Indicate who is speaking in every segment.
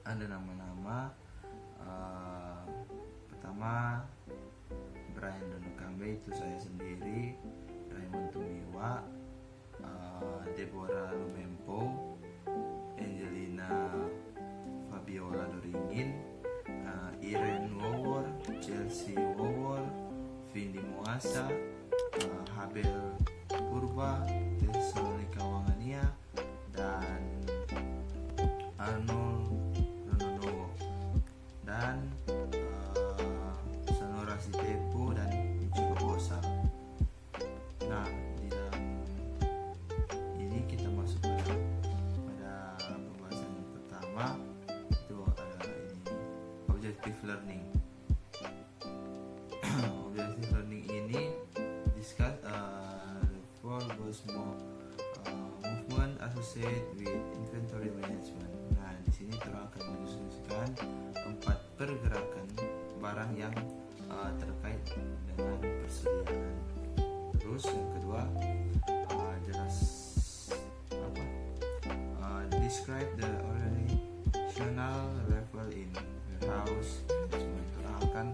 Speaker 1: ada nama-nama. Pertama Brian Donukambe, itu saya sendiri, Raymond Tumiwa, Deborah Lumempo, Angelina Fabiola Doringin, Irene Wawor, Chelsea Wawor, Vindi Muasa, Habel Purba, Thessalonika Wangania, dan Arnold Rononowo, dan Sonora Sitepo dan Ichiro Bosa. Nah, di dalam ini kita masuk pada pembahasan yang pertama, itu adalah ini, objective learning. Objective learning ini discuss the four goals movement associated with inventory management. Nah, di sini kita akan mendiskusikan 4 pergerakan barang yang terkait dengan persediaan. Terus yang kedua, jelas describe the organizational level in warehouse management. Kita akan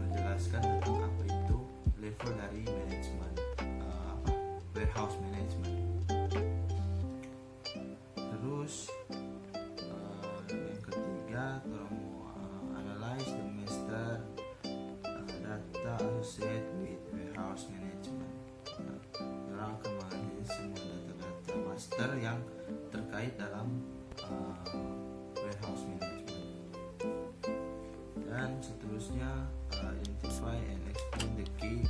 Speaker 1: menjelaskan tentang apa itu level dari manajemen warehouse management. Terus yang ketiga, kita mau analyze the master data associated with warehouse management. Kita akan menganalisis semua data-data master yang terkait dalam warehouse management. Dan seterusnya, identify and explain the key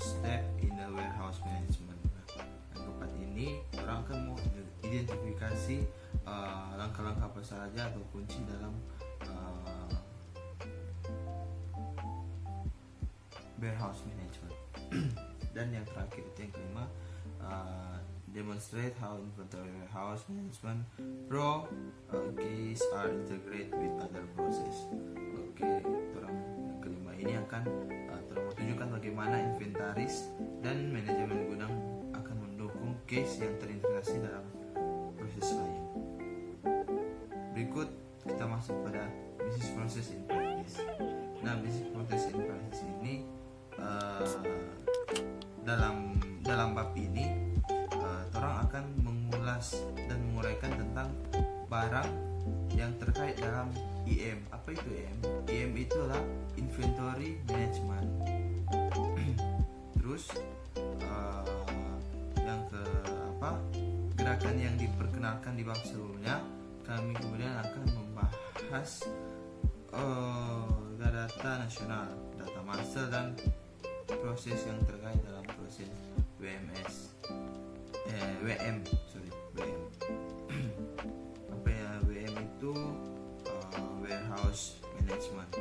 Speaker 1: step in the warehouse management. Yang keempat ini, orang akan mau identifikasi langkah-langkah apa saja atau kunci dalam warehouse management. Dan yang terakhir itu yang kelima, demonstrate how inventory warehouse management keys are integrated with other process. Oke, orang yang kelima ini akan tunjukkan bagaimana inventaris dan manajemen gudang akan mendukung case yang terintegrasi dalam proses lain. Berikut kita masuk pada business process in practice. Nah, business process in practice ini dalam bab ini orang akan mengulas dan menguraikan tentang barang yang terkait dalam IM. Apa itu IM? IM itulah inventory management. Terus yang gerakan yang diperkenalkan di bab sebelumnya, kami kemudian akan membahas data nasional, data master, dan proses yang terkait dalam proses WM. Apa ya WM itu? Warehouse management.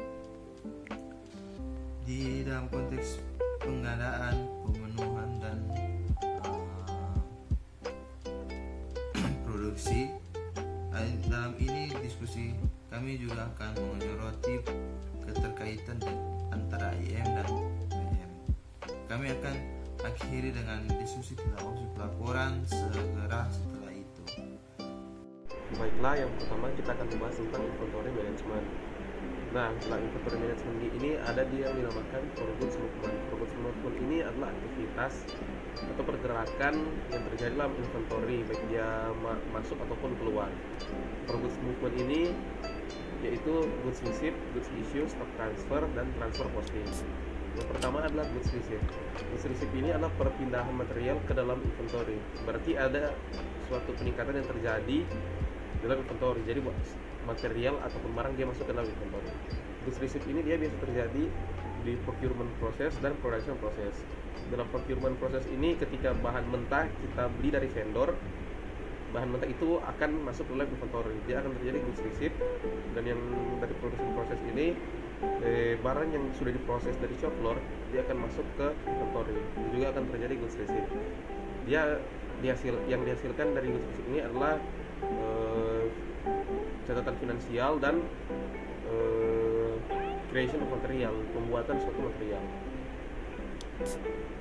Speaker 1: Di dalam konteks pengadaan, pemenuhan, dan produksi. Dalam ini diskusi kami juga akan menyoroti keterkaitan antara IM dan WM. Kami akan akhiri dengan diskusi tentang opsi pelaporan segera setelah itu.
Speaker 2: Baiklah, yang pertama kita akan membahas tentang inventory management. Nah, setelah inventory management ini ada yang dinamakan goods movement. Goods movement ini adalah aktivitas atau pergerakan yang terjadi dalam inventory, baik dia masuk ataupun keluar. Goods movement ini yaitu goods receipt, goods issue, stock transfer, dan transfer posting. Yang pertama adalah goods receipt. Goods receipt ini adalah perpindahan material ke dalam inventory. Berarti ada suatu peningkatan yang terjadi dalam inventory. Jadi material ataupun barang dia masuk ke dalam inventory. Goods receipt ini dia biasa terjadi di procurement process dan production process. Dalam procurement process ini, ketika bahan mentah kita beli dari vendor, bahan mentah itu akan masuk ke dalam inventory. Dia akan terjadi goods receipt. Dan yang dari production process ini, barang yang sudah diproses dari shop floor dia akan masuk ke inventory. Itu juga akan terjadi goods receipt. Yang dihasilkan dari goods receipt ini adalah catatan finansial dan creation of material, pembuatan suatu material.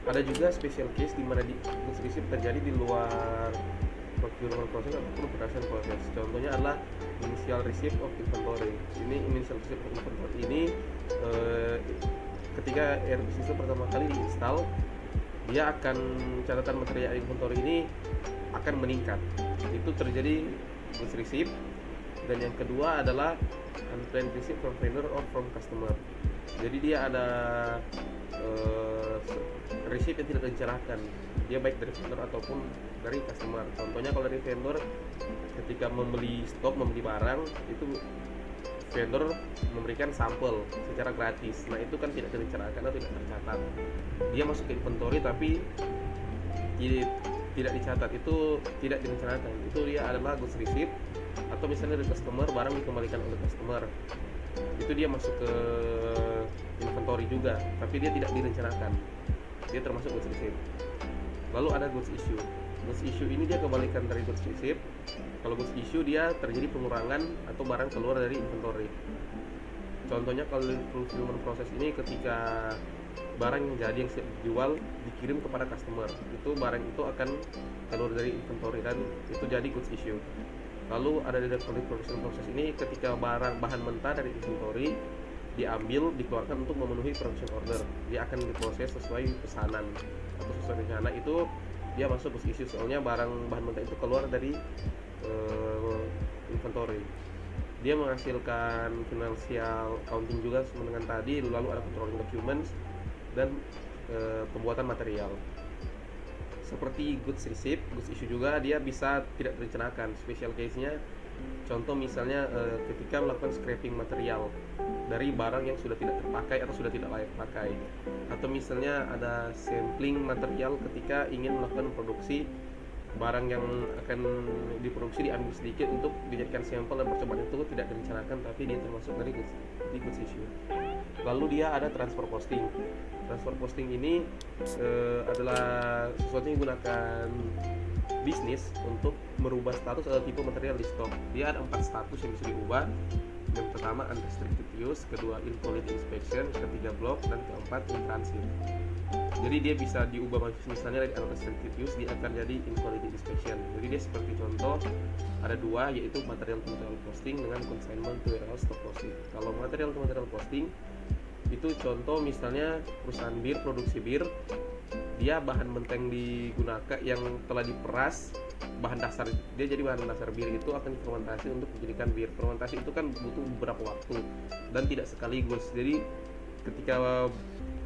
Speaker 2: Ada juga special case di mana goods receipt terjadi di luar procurement proses ataupun production proses. Contohnya adalah initial receipt of inventory. Ini initial receipt of inventory ini ketika ERP system pertama kali diinstal, dia akan catatan material inventory ini akan meningkat. Itu terjadi goods receipt. Dan yang kedua adalah unplanned receipt from vendor or from customer. Jadi dia ada receipt yang tidak direncanakan, dia baik dari vendor ataupun dari customer. Contohnya kalau dari vendor, ketika membeli stok, membeli barang, itu vendor memberikan sampel secara gratis. Nah itu kan tidak direncanakan atau tidak tercatat. Dia masuk ke inventory tapi tidak dicatat, itu tidak direncanakan. Itu dia adalah goods receipt. Atau misalnya dari customer, barang dikembalikan oleh customer, itu dia masuk ke inventory juga, tapi dia tidak direncanakan, dia termasuk goods receipt. Lalu ada goods issue. Goods issue ini dia kebalikan dari goods receipt. Kalau goods issue dia terjadi pengurangan atau barang keluar dari inventory. Contohnya kalau fulfillment proses ini ketika barang yang jadi yang siap dijual dikirim kepada customer, itu barang itu akan keluar dari inventory dan itu jadi goods issue. Lalu ada di production proses ini ketika bahan mentah dari inventory diambil, dikeluarkan untuk memenuhi production order, dia akan diproses sesuai pesanan atau sesuai rencana, itu dia masuk goods issue. Soalnya bahan mentah itu keluar dari inventory, dia menghasilkan financial accounting juga sama dengan tadi. Lalu ada controlling documents dan pembuatan material. Seperti goods receipt, goods issue juga dia bisa tidak direncanakan. Special case-nya, contoh misalnya ketika melakukan scrapping material dari barang yang sudah tidak terpakai atau sudah tidak layak pakai, atau misalnya ada sampling material ketika ingin melakukan produksi barang yang akan diproduksi, diambil sedikit untuk dijadikan sampel dan percobaan, itu tidak direncanakan tapi dia termasuk dari goods issue. Lalu dia ada transfer posting. Transfer posting ini adalah sesuatu yang digunakan bisnis untuk merubah status atau tipe material di stok. Dia ada 4 status yang bisa diubah. Yang pertama unrestricted use, kedua in quality inspection, ketiga block, dan keempat in transit. Jadi dia bisa diubah, misalnya dari unrestricted use dia akan jadi in quality inspection. Jadi dia seperti contoh ada 2, yaitu material to material posting dengan consignment to warehouse stock posting. Kalau material to material posting itu contoh misalnya perusahaan bir, produksi bir, dia bahan mentah yang digunakan yang telah diperas, bahan dasar dia jadi bahan dasar bir itu akan difermentasi untuk dijadikan bir. Fermentasi itu kan butuh beberapa waktu dan tidak sekaligus. Jadi ketika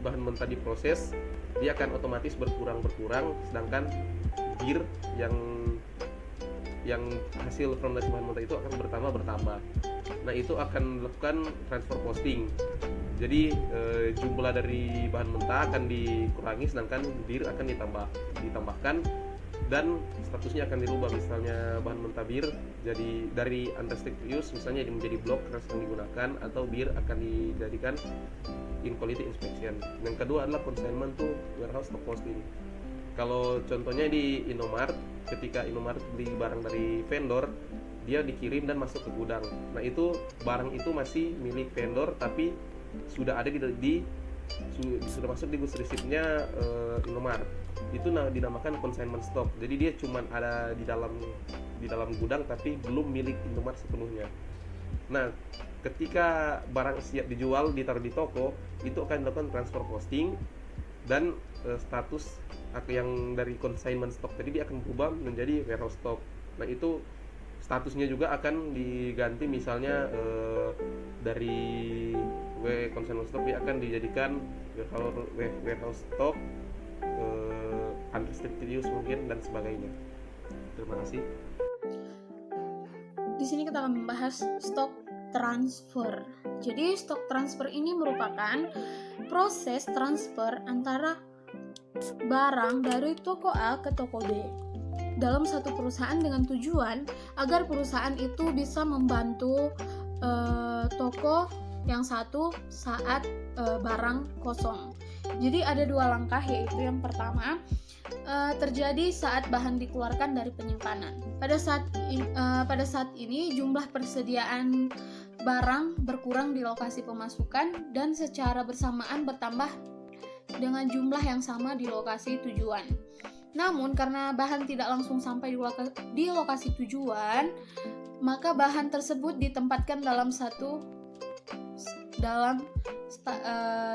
Speaker 2: bahan mentah diproses, dia akan otomatis berkurang, sedangkan bir yang hasil fermentasi bahan mentah itu akan bertambah. Nah itu akan melakukan transfer posting. Jadi jumlah dari bahan mentah akan dikurangi, sedangkan bir akan ditambahkan dan statusnya akan dirubah. Misalnya bahan mentah bir jadi dari unrestricted use misalnya menjadi blok yang digunakan, atau bir akan dijadikan in quality inspection. Yang kedua adalah consignment to warehouse stock posting. Kalau contohnya di Indomart, ketika Indomart beli barang dari vendor, dia dikirim dan masuk ke gudang. Nah itu barang itu masih milik vendor tapi sudah ada sudah masuk di goods receipt-nya Indomart. Itu dinamakan consignment stock. Jadi dia cuma ada di dalam gudang tapi belum milik Indomart sepenuhnya. Nah, ketika barang siap dijual, ditaruh di toko, itu akan dilakukan transfer posting dan status yang dari consignment stock tadi dia akan berubah menjadi warehouse stock. Nah, itu statusnya juga akan diganti, misalnya dari consignment stock dia akan dijadikan warehouse stock, unrestricted use mungkin, dan sebagainya. Terima kasih.
Speaker 3: Di sini kita akan membahas stok transfer. Jadi stok transfer ini merupakan proses transfer antara barang dari toko A ke toko B dalam satu perusahaan dengan tujuan agar perusahaan itu bisa membantu toko yang satu saat barang kosong. Jadi ada 2 langkah, yaitu yang pertama terjadi saat bahan dikeluarkan dari penyimpanan. Pada saat ini jumlah persediaan barang berkurang di lokasi pemasukan dan secara bersamaan bertambah dengan jumlah yang sama di lokasi tujuan. Namun karena bahan tidak langsung sampai di lokasi tujuan, maka bahan tersebut ditempatkan dalam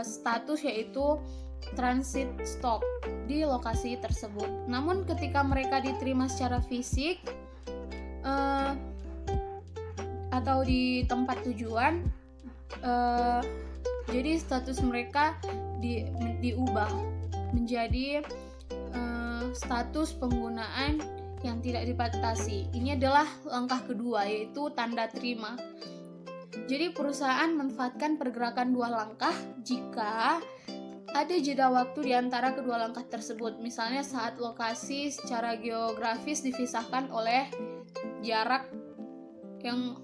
Speaker 3: status yaitu transit stock di lokasi tersebut. Namun ketika mereka diterima secara fisik atau di tempat tujuan, jadi status mereka diubah menjadi status penggunaan yang tidak dibatasi. Ini adalah langkah kedua, yaitu tanda terima. Jadi perusahaan memanfaatkan pergerakan dua langkah jika ada jeda waktu di antara kedua langkah tersebut. Misalnya saat lokasi secara geografis dipisahkan oleh jarak yang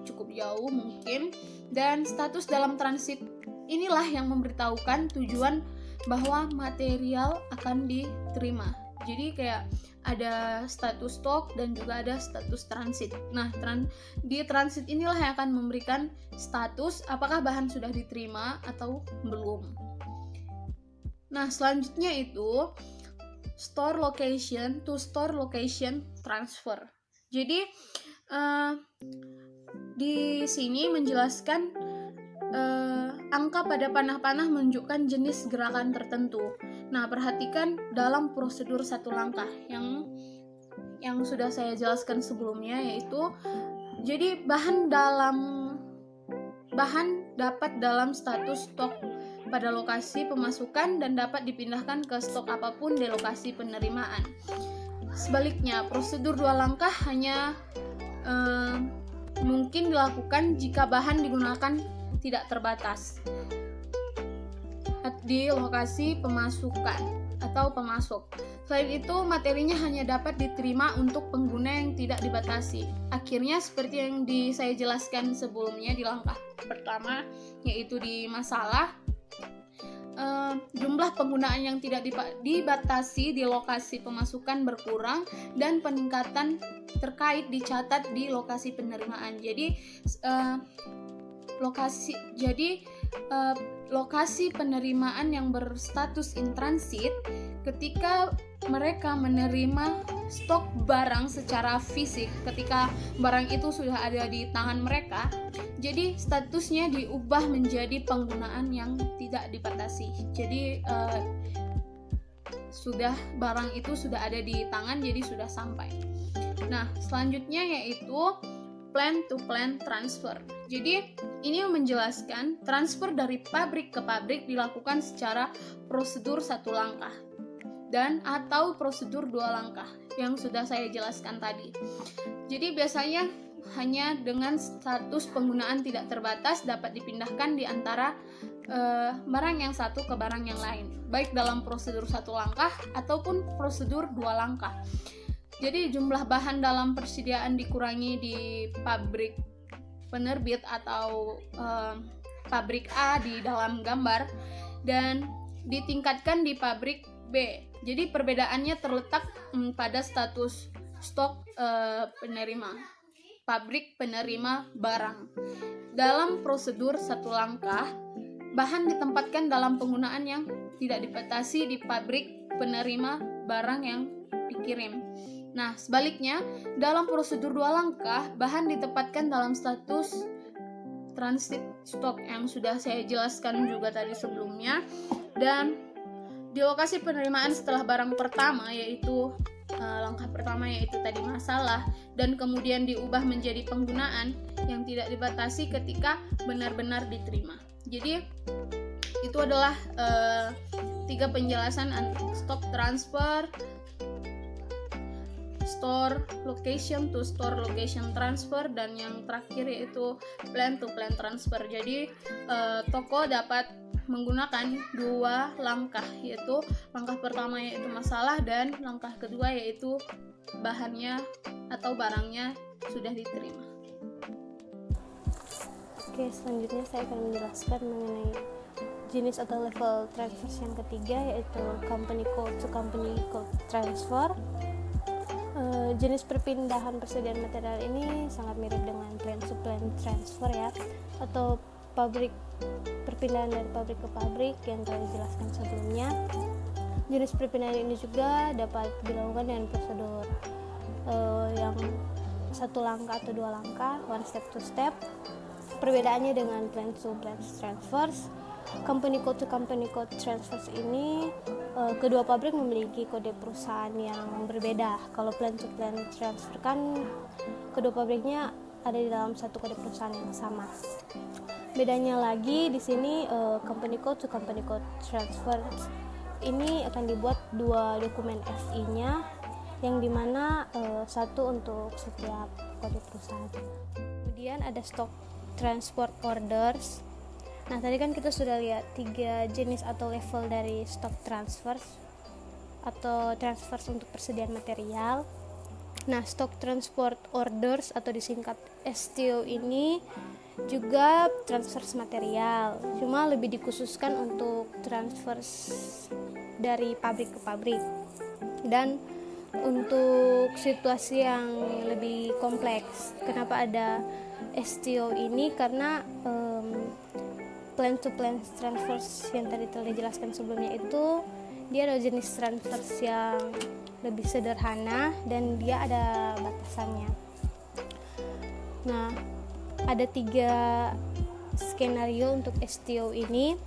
Speaker 3: cukup jauh mungkin, dan status dalam transit inilah yang memberitahukan tujuan bahwa material akan diterima. Jadi kayak ada status stok dan juga ada status transit. Nah, di transit inilah yang akan memberikan status apakah bahan sudah diterima atau belum. Nah, selanjutnya itu store location to store location transfer. Jadi di sini menjelaskan angka pada panah-panah menunjukkan jenis gerakan tertentu. Nah, perhatikan dalam prosedur satu langkah yang sudah saya jelaskan sebelumnya, yaitu jadi bahan dapat dalam status stok pada lokasi pemasukan dan dapat dipindahkan ke stok apapun di lokasi penerimaan. Sebaliknya, prosedur dua langkah hanya mungkin dilakukan jika bahan digunakan tidak terbatas di lokasi pemasukan atau pemasok. Selain itu, materinya hanya dapat diterima untuk pengguna yang tidak dibatasi. Akhirnya, seperti yang saya jelaskan sebelumnya di langkah pertama, yaitu di masalah, jumlah penggunaan yang tidak dibatasi di lokasi pemasukan berkurang dan peningkatan terkait dicatat di lokasi penerimaan. Jadi lokasi penerimaan yang berstatus in transit ketika mereka menerima stok barang secara fisik, ketika barang itu sudah ada di tangan mereka, jadi statusnya diubah menjadi penggunaan yang tidak dibatasi. Jadi barang itu sudah ada di tangan, jadi sudah sampai. Nah, selanjutnya yaitu plan to plan transfer. Jadi ini menjelaskan transfer dari pabrik ke pabrik dilakukan secara prosedur satu langkah dan atau prosedur dua langkah yang sudah saya jelaskan tadi. Jadi biasanya hanya dengan status penggunaan tidak terbatas dapat dipindahkan di antara barang yang satu ke barang yang lain, baik dalam prosedur satu langkah ataupun prosedur dua langkah. Jadi jumlah bahan dalam persediaan dikurangi di pabrik penerbit atau pabrik A di dalam gambar dan ditingkatkan di pabrik B. Jadi perbedaannya terletak pada status stok pabrik penerima barang. Dalam prosedur satu langkah, bahan ditempatkan dalam penggunaan yang tidak dibatasi di pabrik penerima barang yang dikirim. Nah, sebaliknya, dalam prosedur dua langkah, bahan ditempatkan dalam status transit stock yang sudah saya jelaskan juga tadi sebelumnya, dan di lokasi penerimaan setelah barang pertama, yaitu langkah pertama yaitu tadi masalah, dan kemudian diubah menjadi penggunaan yang tidak dibatasi ketika benar-benar diterima. Jadi itu adalah 3 penjelasan stock transfer, store location to store location transfer, dan yang terakhir yaitu plan to plan transfer. Jadi toko dapat menggunakan 2 langkah, yaitu langkah pertama yaitu masalah dan langkah kedua yaitu bahannya atau barangnya sudah diterima.
Speaker 4: Oke, selanjutnya saya akan menjelaskan mengenai jenis atau level transfer yang ketiga, yaitu company code to company code transfer. Jenis perpindahan persediaan material ini sangat mirip dengan plan to plan transfer ya, atau perpindahan dari pabrik ke pabrik yang telah dijelaskan sebelumnya. Jenis perpindahan ini juga dapat dilakukan dengan prosedur yang satu langkah atau dua langkah, one step to step. Perbedaannya dengan plan to plan transfers, company code to company code transfers ini kedua pabrik memiliki kode perusahaan yang berbeda. Kalau plan to plan transfer kan kedua pabriknya ada di dalam satu kode perusahaan yang sama. Bedanya lagi di sini company code to company code transfer ini akan dibuat dua dokumen FI-nya, yang dimana satu untuk setiap kode perusahaan. Kemudian ada stock transport orders. Nah, tadi kan kita sudah lihat 3 jenis atau level dari stock transfers atau transfers untuk persediaan material. Nah, stock transport orders atau disingkat STO ini juga transfers material, cuma lebih dikhususkan untuk transfers dari pabrik ke pabrik. Dan untuk situasi yang lebih kompleks, kenapa ada STO ini? Karena plan to plan transfers yang tadi telah dijelaskan sebelumnya itu dia ada jenis transfers yang lebih sederhana dan dia ada batasannya. Nah, ada 3 skenario untuk STO ini,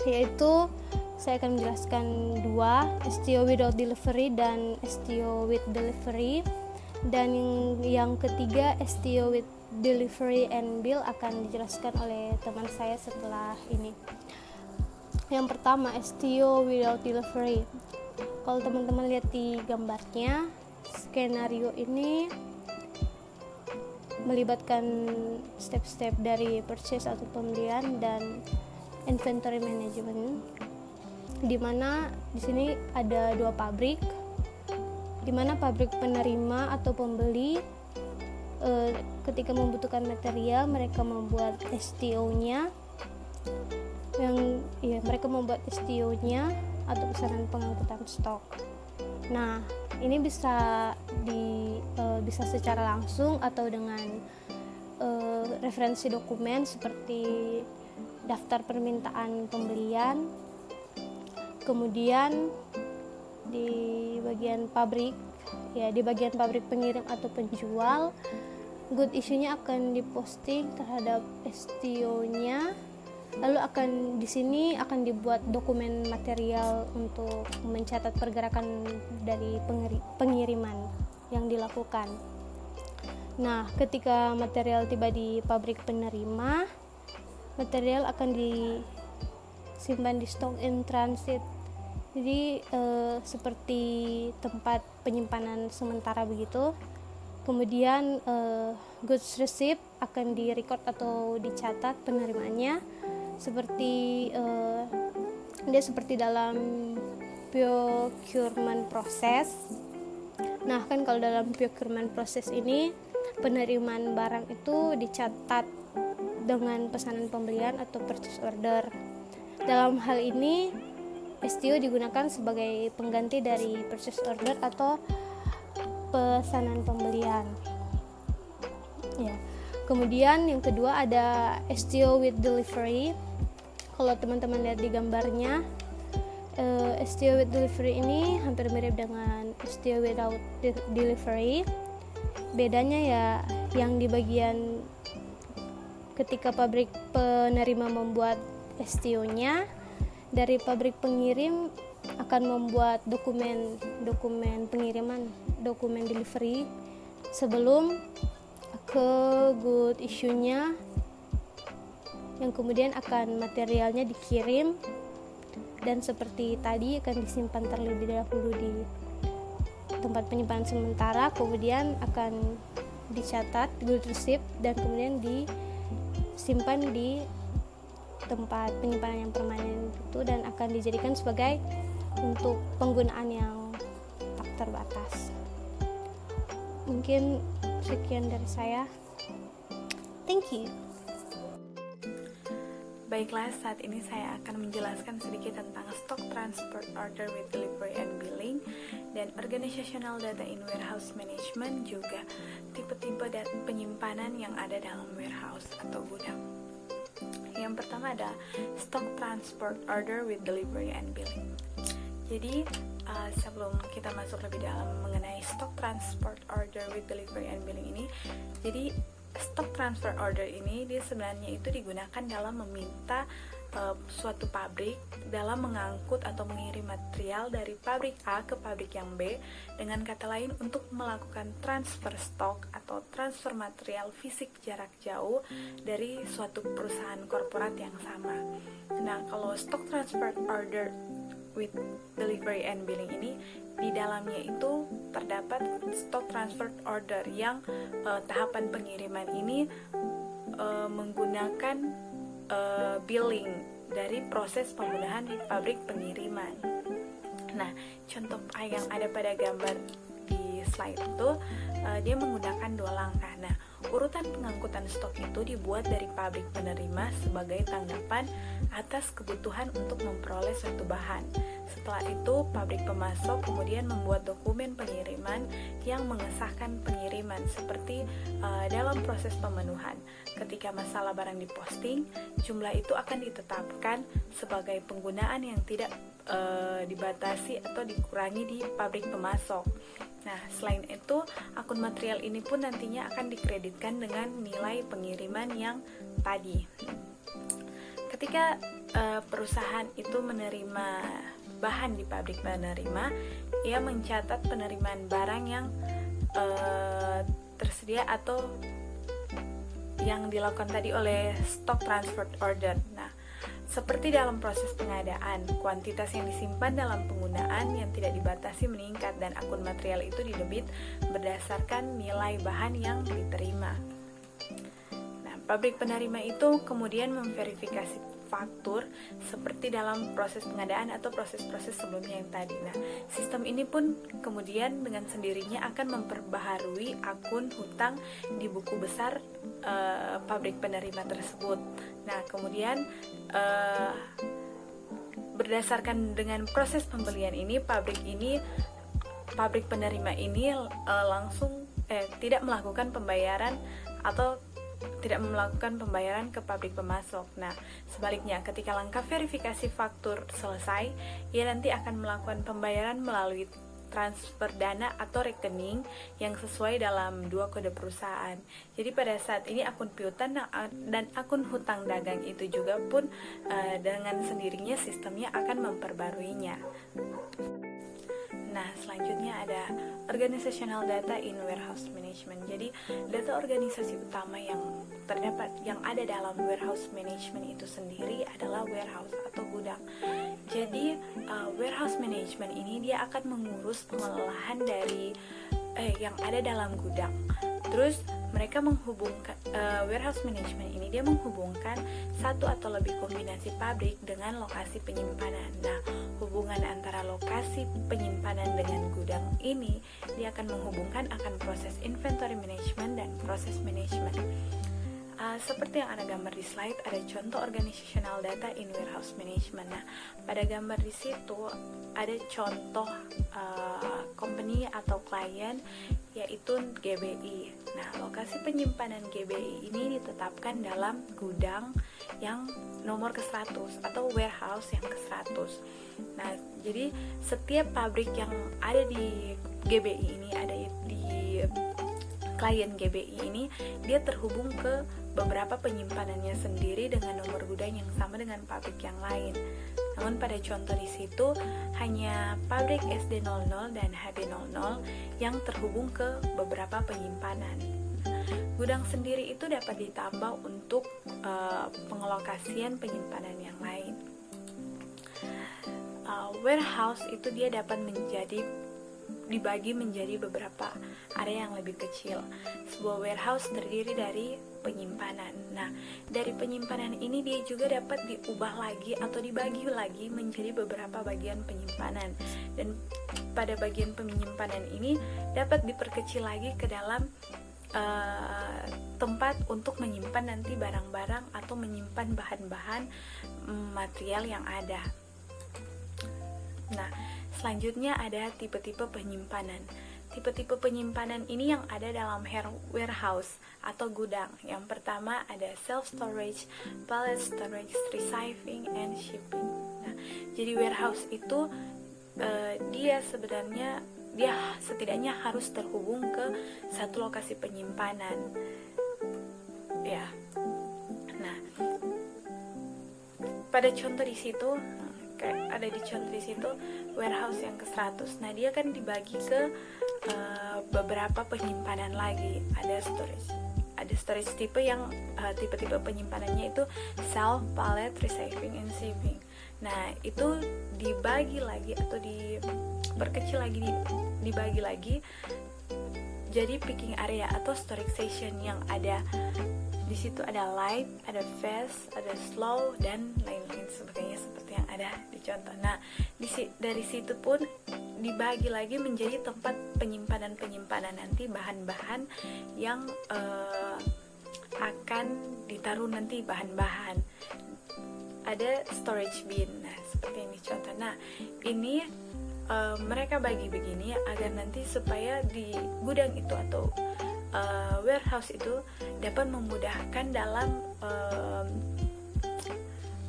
Speaker 4: yaitu saya akan menjelaskan 2, STO without delivery dan STO with delivery, dan yang ketiga STO with delivery and bill akan dijelaskan oleh teman saya setelah ini. Yang pertama, STO without delivery. Kalau teman-teman lihat di gambarnya, skenario ini melibatkan step-step dari purchase atau pembelian dan inventory management, di mana di sini ada 2 pabrik, di mana pabrik penerima atau pembeli ketika membutuhkan material mereka membuat STO-nya, atau pesanan pengangkutan stok. Nah, ini bisa secara langsung atau dengan referensi dokumen seperti daftar permintaan pembelian. Kemudian di bagian pabrik pengirim atau penjual, good issue-nya akan diposting terhadap STO-nya. Lalu di sini akan dibuat dokumen material untuk mencatat pergerakan dari pengiriman yang dilakukan. Nah, ketika material tiba di pabrik penerima, material akan disimpan di stock in transit. Jadi seperti tempat penyimpanan sementara begitu. Kemudian goods receipt akan direcord atau dicatat penerimaannya seperti dalam procurement process. Nah, kan kalau dalam procurement process ini penerimaan barang itu dicatat dengan pesanan pembelian atau purchase order. Dalam hal ini STO digunakan sebagai pengganti dari purchase order atau pesanan pembelian. Ya. Kemudian yang kedua ada STO with delivery. Kalau teman-teman lihat di gambarnya, STO with delivery ini hampir mirip dengan STO without delivery. Bedanya ya yang di bagian ketika pabrik penerima membuat STO-nya, dari pabrik pengirim akan membuat dokumen pengiriman, dokumen delivery sebelum ke good issue-nya, yang kemudian akan materialnya dikirim dan seperti tadi akan disimpan terlebih dahulu di tempat penyimpanan sementara, kemudian akan dicatat good receipt dan kemudian disimpan di tempat penyimpanan yang permanen itu dan akan dijadikan sebagai untuk penggunaan yang tak terbatas. Mungkin sekian dari saya. Thank you.
Speaker 5: Baiklah, saat ini saya akan menjelaskan sedikit tentang Stock Transport Order with Delivery and Billing dan Organizational Data in Warehouse Management, juga tipe-tipe penyimpanan yang ada dalam warehouse atau gudang. Yang pertama ada Stock Transport Order with Delivery and Billing. Jadi sebelum kita masuk lebih dalam mengenai stock transport order with delivery and billing ini, jadi stock transfer order ini dia sebenarnya itu digunakan dalam meminta suatu pabrik dalam mengangkut atau mengirim material dari pabrik A ke pabrik yang B, dengan kata lain untuk melakukan transfer stok atau transfer material fisik jarak jauh dari suatu perusahaan korporat yang sama. Nah, kalau stock transfer order with delivery and billing ini, di dalamnya itu terdapat stock transfer order yang tahapan pengiriman ini menggunakan billing dari proses pembunuhan di pabrik pengiriman. Nah, contoh yang ada pada gambar di slide itu dia menggunakan 2 langkah. Nah, urutan pengangkutan stok itu dibuat dari pabrik penerima sebagai tanggapan atas kebutuhan untuk memperoleh suatu bahan. Setelah itu, pabrik pemasok kemudian membuat dokumen pengiriman yang mengesahkan pengiriman seperti dalam proses pemenuhan. Ketika masalah barang diposting, jumlah itu akan ditetapkan sebagai penggunaan yang tidak dibatasi atau dikurangi di pabrik pemasok. Nah, selain itu, akun material ini pun nantinya akan dikreditkan dengan nilai pengiriman yang tadi. Ketika perusahaan itu menerima bahan di pabrik penerima, ia mencatat penerimaan barang yang tersedia atau yang dilakukan tadi oleh stock transfer order. Nah, seperti dalam proses pengadaan, kuantitas yang disimpan dalam penggunaan yang tidak dibatasi meningkat dan akun material itu didebit berdasarkan nilai bahan yang diterima. Nah, pabrik penerima itu kemudian memverifikasi faktur seperti dalam proses pengadaan atau proses-proses sebelumnya yang tadi. Nah, sistem ini pun kemudian dengan sendirinya akan memperbaharui akun hutang di buku besar pabrik penerima tersebut. Nah, kemudian berdasarkan dengan proses pembelian ini, pabrik penerima ini langsung tidak melakukan pembayaran atau tidak melakukan pembayaran ke pabrik pemasok. Nah, sebaliknya ketika langkah verifikasi faktur selesai, ia nanti akan melakukan pembayaran melalui transfer dana atau rekening yang sesuai dalam 2 kode perusahaan. Jadi pada saat ini akun piutang dan akun hutang dagang itu juga pun dengan sendirinya sistemnya akan memperbaruinya. Nah, selanjutnya ada organizational data in warehouse management. Jadi, data organisasi utama yang ada dalam warehouse management itu sendiri adalah warehouse atau gudang. Jadi, warehouse management ini dia akan mengurus pengelolaan dari yang ada dalam gudang. Terus mereka menghubungkan warehouse management ini dia menghubungkan satu atau lebih kombinasi pabrik dengan lokasi penyimpanan. Nah, hubungan antara lokasi penyimpanan dengan gudang ini dia akan menghubungkan akan proses inventory management dan proses management. Seperti yang ada gambar di slide, ada contoh organizational data in warehouse management. Nah, pada gambar di situ ada contoh company atau klien yaitu GBI. Nah, lokasi penyimpanan GBI ini ditetapkan dalam gudang yang nomor ke-100 atau warehouse yang ke-100. Nah, jadi setiap pabrik yang ada di GBI ini, ada di klien GBI ini, dia terhubung ke beberapa penyimpanannya sendiri dengan nomor gudang yang sama dengan pabrik yang lain. Namun pada contoh di situ hanya pabrik SD00 dan HB00 yang terhubung ke beberapa penyimpanan. Gudang sendiri itu dapat ditambah untuk pengelokasian penyimpanan yang lain. Warehouse itu dia dapat dibagi menjadi beberapa area yang lebih kecil. Sebuah warehouse terdiri dari penyimpanan. Nah, dari penyimpanan ini dia juga dapat diubah lagi atau dibagi lagi menjadi beberapa bagian penyimpanan. Dan pada bagian penyimpanan ini dapat diperkecil lagi ke dalam tempat untuk menyimpan nanti barang-barang atau menyimpan bahan-bahan material yang ada. Nah, selanjutnya ada tipe-tipe penyimpanan. Tipe-tipe penyimpanan ini yang ada dalam warehouse atau gudang. Yang pertama ada self-storage, pallet storage, receiving, and shipping. Nah, jadi warehouse itu dia setidaknya harus terhubung ke satu lokasi penyimpanan ya. Nah, pada contoh di situ kayak ada di contoh di situ warehouse yang ke-100. Nah, dia kan dibagi ke beberapa penyimpanan lagi. Ada storage tipe yang tipe-tipe penyimpanannya itu shelf, pallet, receiving, and shipping. Nah, itu dibagi lagi atau diperkecil lagi, dibagi lagi jadi picking area atau storage station yang ada di situ. Ada light, ada fast, ada slow, dan lain-lain sebagainya seperti yang ada di contoh. Nah, dari situ pun dibagi lagi menjadi tempat penyimpanan nanti bahan-bahan yang akan ditaruh nanti bahan-bahan. Ada storage bin, nah seperti ini contoh. Nah, ini mereka bagi begini agar nanti supaya di gudang itu atau warehouse itu dapat memudahkan dalam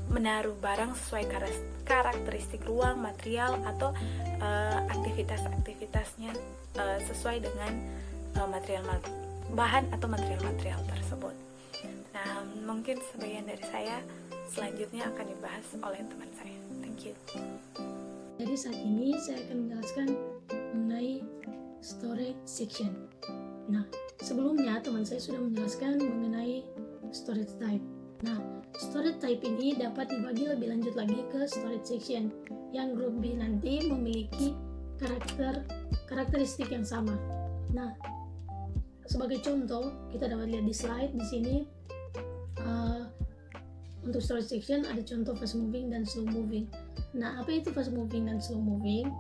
Speaker 5: menaruh barang sesuai karakteristik ruang, material, atau aktivitas-aktivitasnya sesuai dengan bahan atau material tersebut. Nah, mungkin sebagian dari saya selanjutnya akan dibahas oleh teman saya. Thank you.
Speaker 6: Jadi saat ini saya akan menjelaskan mengenai storage section. Nah, sebelumnya teman saya sudah menjelaskan mengenai storage type. Nah, storage type ini dapat dibagi lebih lanjut lagi ke storage section yang grup B nanti memiliki karakteristik yang sama. Nah, sebagai contoh kita dapat lihat di slide di sini. Untuk storage section ada contoh fast moving dan slow moving. Nah, apa itu fast moving dan slow moving?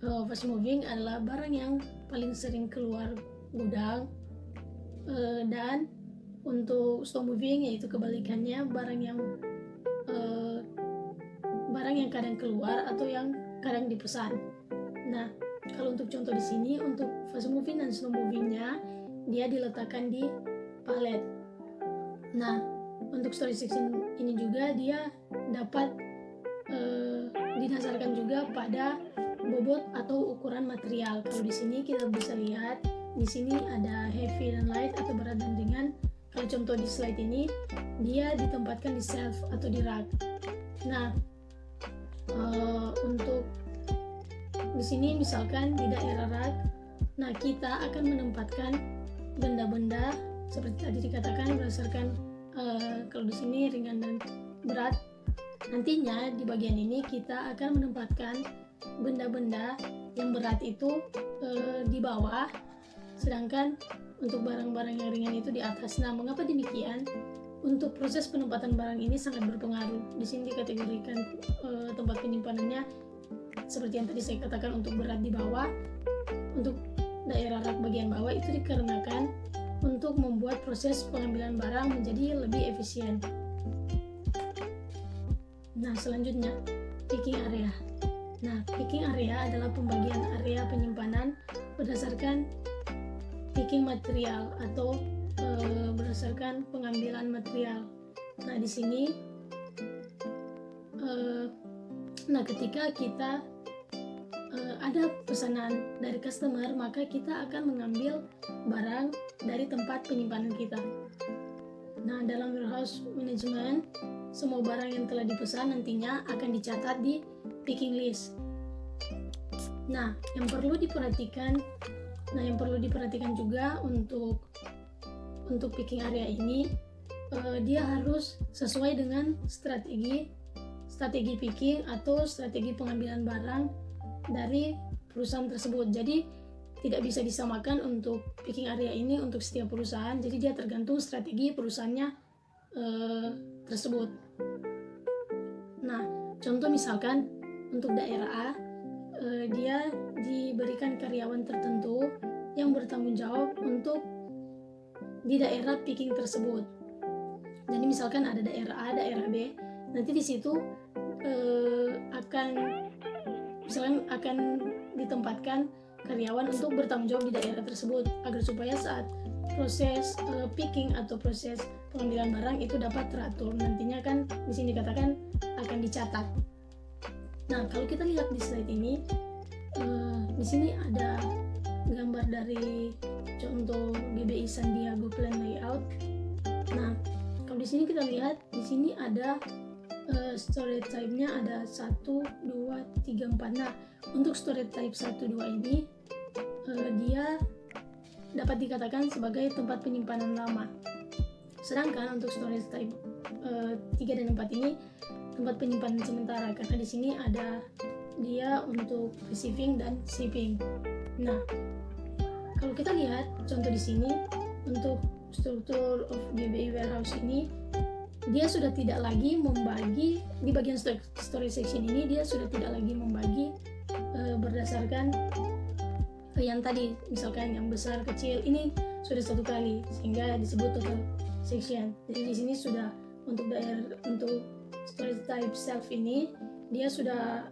Speaker 6: Fast moving adalah barang yang paling sering keluar gudang, dan untuk slow moving yaitu kebalikannya, barang yang kadang keluar atau yang kadang dipesan. Nah, kalau untuk contoh di sini untuk fast moving dan slow movingnya dia diletakkan di pallet. Nah, untuk storage section ini juga dia dapat didasarkan juga pada bobot atau ukuran material. Kalau di sini kita bisa lihat di sini ada heavy dan light atau berat dan ringan. Kalau contoh di slide ini dia ditempatkan di shelf atau di rak. Nah, untuk di sini misalkan di daerah rak, nah kita akan menempatkan benda-benda seperti tadi dikatakan berdasarkan kalau di sini ringan dan berat. Nantinya di bagian ini kita akan menempatkan benda-benda yang berat itu di bawah, sedangkan untuk barang-barang yang ringan itu di atas. Nah, mengapa demikian? Untuk proses penempatan barang ini sangat berpengaruh. Di sini dikategorikan tempat penyimpanannya seperti yang tadi saya katakan untuk berat di bawah, untuk daerah rak bagian bawah itu dikarenakan untuk membuat proses pengambilan barang menjadi lebih efisien. Nah, selanjutnya picking area. Nah, picking area adalah pembagian area penyimpanan berdasarkan picking material atau berdasarkan pengambilan material. Nah, di sini ketika kita ada pesanan dari customer, maka kita akan mengambil barang dari tempat penyimpanan kita. Nah, dalam warehouse management, semua barang yang telah dipesan nantinya akan dicatat di picking list. Nah, yang perlu diperhatikan juga untuk picking area ini, dia harus sesuai dengan strategi picking atau strategi pengambilan barang dari perusahaan tersebut. Jadi tidak bisa disamakan untuk picking area ini untuk setiap perusahaan. Jadi dia tergantung strategi perusahaannya tersebut. Nah, contoh misalkan untuk daerah A, dia diberikan karyawan tertentu yang bertanggung jawab untuk di daerah picking tersebut. Jadi misalkan ada daerah A, daerah B, nanti di situ akan ditempatkan karyawan untuk bertanggung jawab di daerah tersebut agar supaya saat proses picking atau proses pengambilan barang itu dapat teratur. Nantinya kan di sini dikatakan akan dicatat. Nah, kalau kita lihat di slide ini, di sini ada gambar dari contoh GBI Sandiago Plan Layout. Nah, kalau di sini kita lihat, di sini ada storage type-nya ada 1, 2, 3, 4. Nah, untuk storage type 1, 2 ini dia dapat dikatakan sebagai tempat penyimpanan lama. Sedangkan untuk storage type 3 dan 4 ini tempat penyimpanan sementara, karena di sini ada dia untuk receiving dan shipping. Nah, kalau kita lihat contoh di sini untuk struktur of GBI warehouse ini, dia sudah tidak lagi membagi di bagian storage section ini, dia sudah tidak lagi membagi berdasarkan yang tadi, misalkan yang besar kecil, ini sudah satu kali sehingga disebut total section. Jadi di sini sudah untuk storage type self ini dia sudah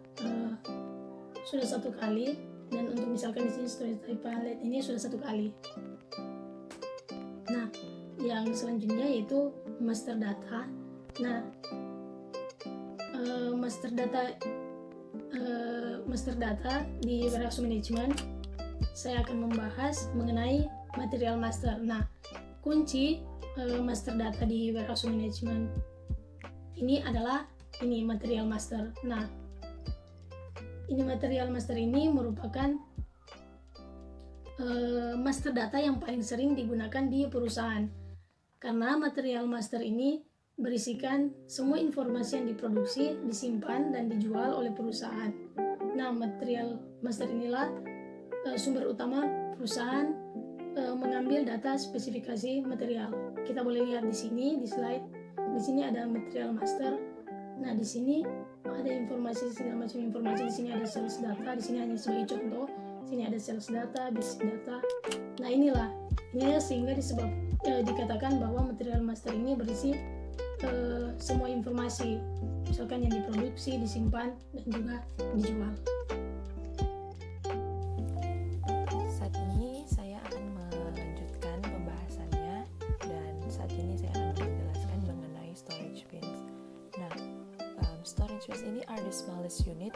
Speaker 6: satu kali, dan untuk misalkan di sini storage type palette ini sudah satu kali. Nah, yang selanjutnya yaitu master data. Nah, master data di warehouse management saya akan membahas mengenai material master. Nah, kunci master data di warehouse management ini adalah ini material master. Nah, ini material master ini merupakan master data yang paling sering digunakan di perusahaan, karena material master ini berisikan semua informasi yang diproduksi, disimpan, dan dijual oleh perusahaan. Nah, material master inilah sumber utama perusahaan mengambil data spesifikasi material. Kita boleh lihat di sini di slide. Di sini ada material master. Nah, di sini ada informasi, segala macam informasi. Di sini ada sales data. Di sini hanya sebagai contoh. Sini ada sales data, basic data. Nah, inilah sehingga dikatakan bahwa material master ini berisi semua informasi, misalkan yang diproduksi, disimpan, dan juga dijual.
Speaker 7: Saat ini saya akan melanjutkan pembahasannya, dan saat ini saya akan menjelaskan mengenai storage bins. Nah, storage bins ini are the smallest unit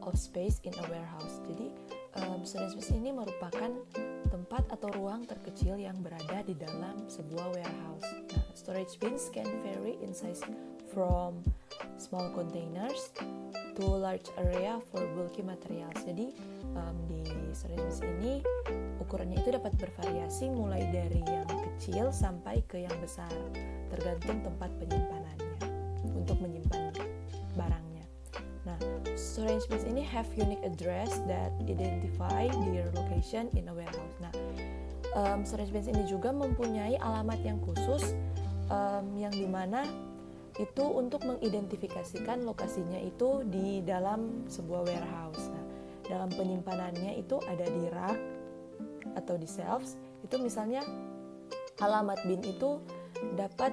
Speaker 7: of space in a warehouse. Jadi storage bins ini merupakan tempat atau ruang terkecil yang berada di dalam sebuah warehouse. Nah, storage bins can vary in size from small containers to large area for bulky materials. Jadi di storage bins ini ukurannya itu dapat bervariasi mulai dari yang kecil sampai ke yang besar, tergantung tempat penyimpanannya untuk menyimpan barangnya. Nah, storage bins ini have unique address that identify their location in a warehouse. Nah, storage bins ini juga mempunyai alamat yang khusus yang dimana itu untuk mengidentifikasikan lokasinya itu di dalam sebuah warehouse. Nah, dalam penyimpanannya itu ada di rack atau di shelves. Itu misalnya alamat bin itu dapat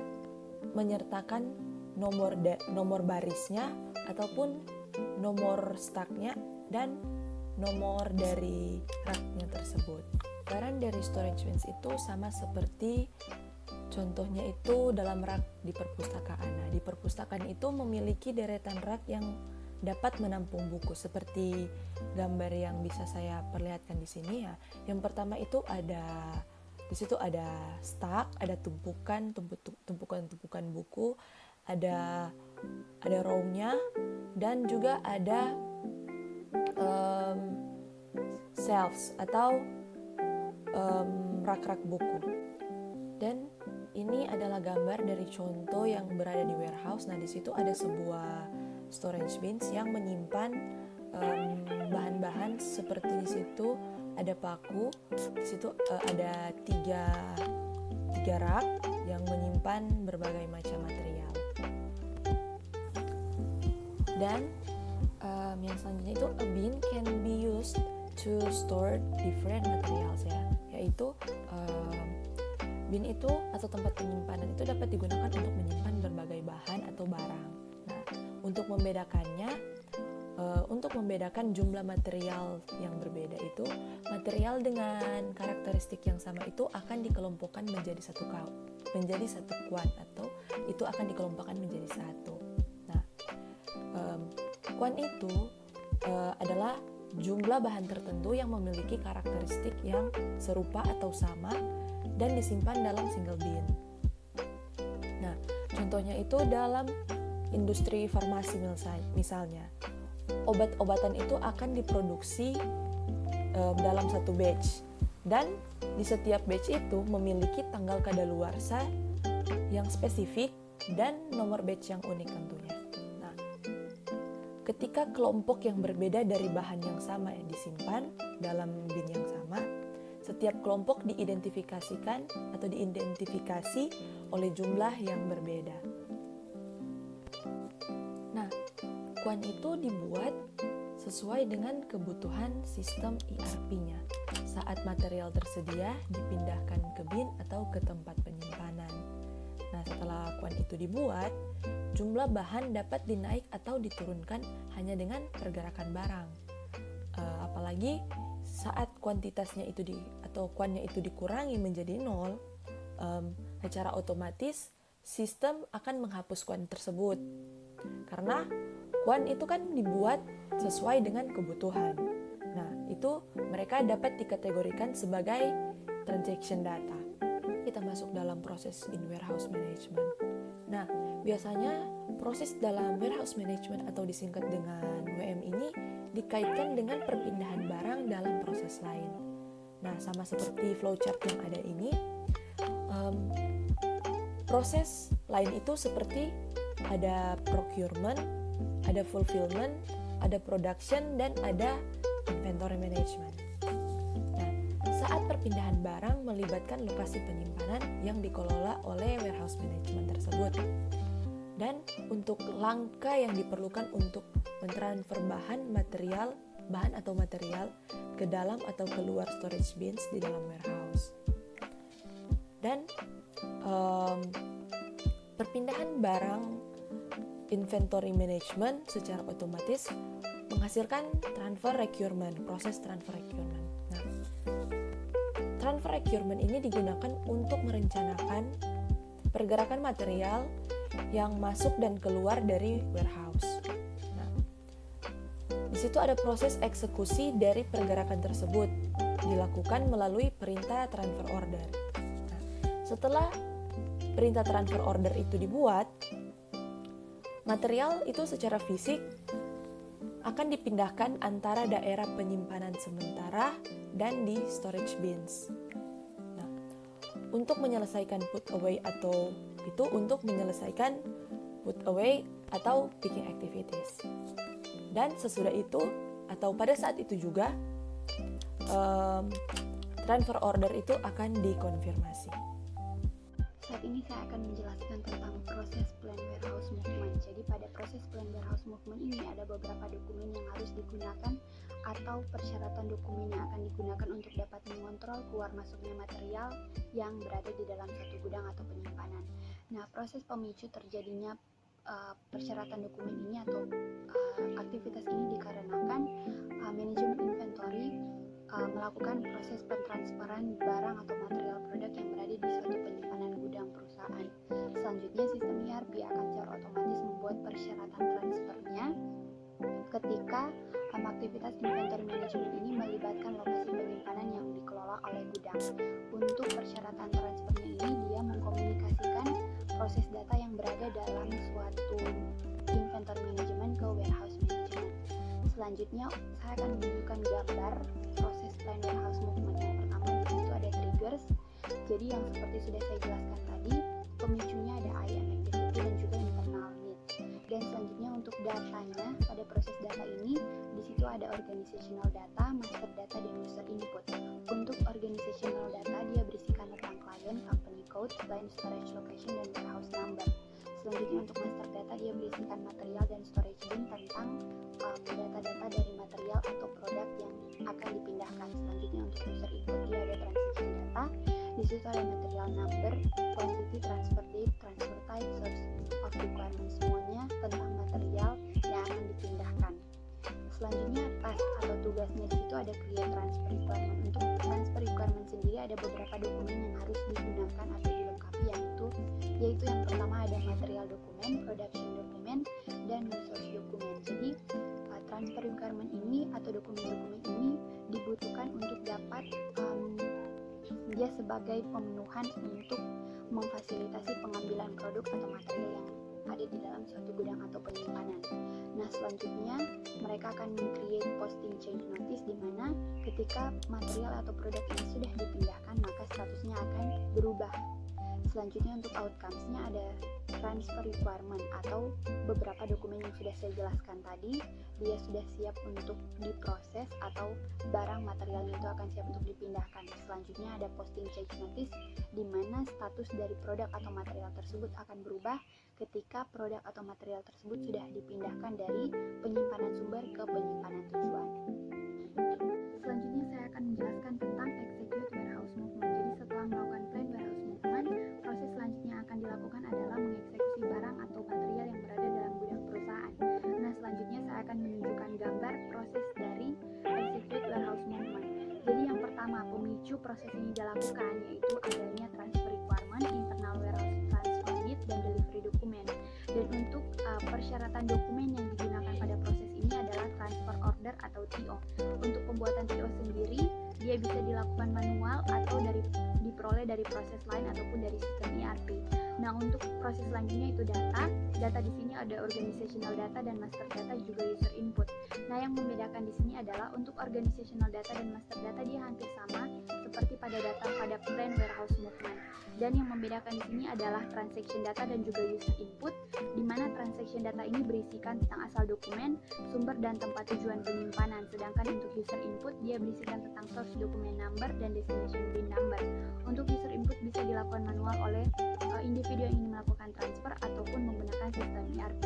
Speaker 7: menyertakan nomor barisnya ataupun nomor stoknya dan nomor dari racknya tersebut. Peran dari storage bins itu sama seperti contohnya itu dalam rak di perpustakaan. Nah, di perpustakaan itu memiliki deretan rak yang dapat menampung buku seperti gambar yang bisa saya perlihatkan di sini ya. Yang pertama itu di situ ada stak, ada tumpukan buku, ada row-nya, dan juga ada shelves atau rak-rak buku. Dan ini adalah gambar dari contoh yang berada di warehouse. Nah, di situ ada sebuah storage bins yang menyimpan bahan-bahan seperti di situ ada paku, di situ ada tiga rak yang menyimpan berbagai macam material. Dan yang selanjutnya itu a bin can be used to store different materials ya, yaitu bin itu atau tempat penyimpanan itu dapat digunakan untuk menyimpan berbagai bahan atau barang. Nah, untuk membedakan jumlah material yang berbeda itu, material dengan karakteristik yang sama itu akan dikelompokkan menjadi satu kuan atau itu akan dikelompokkan menjadi satu. Nah, kuan itu adalah jumlah bahan tertentu yang memiliki karakteristik yang serupa atau sama dan disimpan dalam single bin. Nah, contohnya itu dalam industri farmasi misalnya. Obat-obatan itu akan diproduksi dalam satu batch, dan di setiap batch itu memiliki tanggal kadaluarsa yang spesifik dan nomor batch yang unik tentunya. Nah, ketika kelompok yang berbeda dari bahan yang sama disimpan dalam bin yang sama, setiap kelompok diidentifikasikan atau diidentifikasi oleh jumlah yang berbeda. Nah, kuan itu dibuat sesuai dengan kebutuhan sistem ERP-nya. Saat material tersedia, dipindahkan ke bin atau ke tempat penyimpanan. Nah, setelah kuan itu dibuat, jumlah bahan dapat dinaik atau diturunkan hanya dengan pergerakan barang. Apalagi saat kuantitasnya itu atau kuannya itu dikurangi menjadi 0, secara otomatis sistem akan menghapus kuan tersebut. Karena kuan itu kan dibuat sesuai dengan kebutuhan. Nah, itu mereka dapat dikategorikan sebagai transaction data. Kita masuk dalam proses in warehouse management. Nah, biasanya proses dalam warehouse management atau disingkat dengan WM ini dikaitkan dengan perpindahan barang dalam proses lain. Nah, sama seperti flowchart yang ada ini, proses lain itu seperti ada procurement, ada fulfillment, ada production, dan ada inventory management. Nah, saat perpindahan barang melibatkan lokasi penyimpanan yang dikelola oleh warehouse management tersebut. Dan untuk langkah yang diperlukan untuk mentransfer bahan atau material ke dalam atau keluar storage bins di dalam warehouse. Dan perpindahan barang inventory management secara otomatis menghasilkan proses transfer requirement. Nah, transfer requirement ini digunakan untuk merencanakan pergerakan material yang masuk dan keluar dari warehouse. Nah, di situ ada proses eksekusi dari pergerakan tersebut dilakukan melalui perintah transfer order. Nah, setelah perintah transfer order itu dibuat, material itu secara fisik akan dipindahkan antara daerah penyimpanan sementara dan di storage bins. Nah, untuk menyelesaikan put away atau picking activities. Dan sesudah itu atau pada saat itu juga transfer order itu akan dikonfirmasi.
Speaker 8: Saat ini saya akan menjelaskan tentang proses plan warehouse movement. Jadi pada proses plan warehouse movement ini ada beberapa dokumen yang harus digunakan atau persyaratan dokumen yang akan digunakan untuk dapat mengontrol keluar masuknya material yang berada di dalam satu gudang atau penyimpanan. Nah, proses pemicu terjadinya persyaratan dokumen ini atau aktivitas ini dikarenakan manajemen inventory melakukan proses pentransferan barang atau material produk yang berada di suatu penyimpanan gudang perusahaan. Selanjutnya, sistem ERP akan secara otomatis membuat persyaratan transfernya ketika aktivitas inventory management ini melibatkan lokasi penyimpanan yang dikelola oleh gudang. Untuk persyaratan transfernya ini, dia mengkomunikasikan proses data yang berada dalam suatu inventory management ke warehouse management. Selanjutnya, saya akan menunjukkan gambar proses plan warehouse movement. Yang pertama di situ ada triggers. Jadi yang seperti sudah saya jelaskan tadi, pemicunya ada IAM activity dan juga internal need. Dan selanjutnya untuk datanya, pada proses data ini di situ ada organizational data, master data, dan user input. Untuk organizational data dia berisikan tentang client, company code, client storage location, dan warehouse number. Selanjutnya untuk master data dia berisikan material dan storage bin tentang data-data dari material atau produk yang akan dipindahkan. Selanjutnya untuk user input dia ada transaction data. Di situ ada material number, quantity, transfer date, transfer type, source of requirement, semuanya tentang material yang akan dipindahkan. Selanjutnya task atau tugasnya di situ ada create transfer requirement. Untuk transfer requirement sendiri ada beberapa dokumen yang harus digunakan atau dilengkapi, yaitu yang pertama ada material dokumen, production dokumen, dan source dokumen. Jadi transfer requirement ini sebagai pemenuhan untuk memfasilitasi pengambilan produk atau material yang ada di dalam suatu gudang atau penyimpanan. Nah, selanjutnya mereka akan create posting change notice, di mana ketika material atau produk ini sudah dipindahkan maka statusnya akan berubah. Selanjutnya untuk outcomes-nya ada transfer requirement atau beberapa dokumen yang sudah saya jelaskan tadi, dia sudah siap untuk diproses atau barang materialnya itu akan siap untuk dipindahkan. Selanjutnya ada posting change notice, di mana status dari produk atau material tersebut akan berubah ketika produk atau material tersebut sudah dipindahkan dari penyimpanan sumber ke penyimpanan tujuan. Selanjutnya saya akan menjelaskan tentang execute warehouse movement. Jadi setelah melakukan plan warehouse movement, proses selanjutnya akan dilakukan adalah mengeksekusi barang atau material yang berada dalam gudang perusahaan. Nah, selanjutnya saya akan menunjukkan gambar proses dari execute warehouse movement. Jadi yang pertama, pemicu proses ini dilakukan yaitu adanya transfer requirement, internal warehouse transfer need, dan delivery dokumen. Dan untuk persyaratan dokumen yang digunakan pada proses ini adalah transfer order atau TO. Untuk pembuatan TO sendiri, dia bisa dilakukan manual atau diperoleh dari proses lain ataupun dari sistem ERP. Nah, untuk proses selanjutnya itu data. Data di sini ada organizational data dan master data, juga user input. Nah, yang membedakan di sini adalah untuk organizational data dan master data dia hampir sama seperti pada data pada plan warehouse movement. Dan yang membedakan di sini adalah transaction data dan juga user input, di mana transaction data ini berisikan tentang asal dokumen, sumber dan tempat tujuan penyimpanan. Sedangkan untuk user input dia berisikan tentang source document number dan destination bin number. Untuk user input bisa dilakukan manual oleh individu yang ingin melakukan transfer ataupun menggunakan sistem ERP.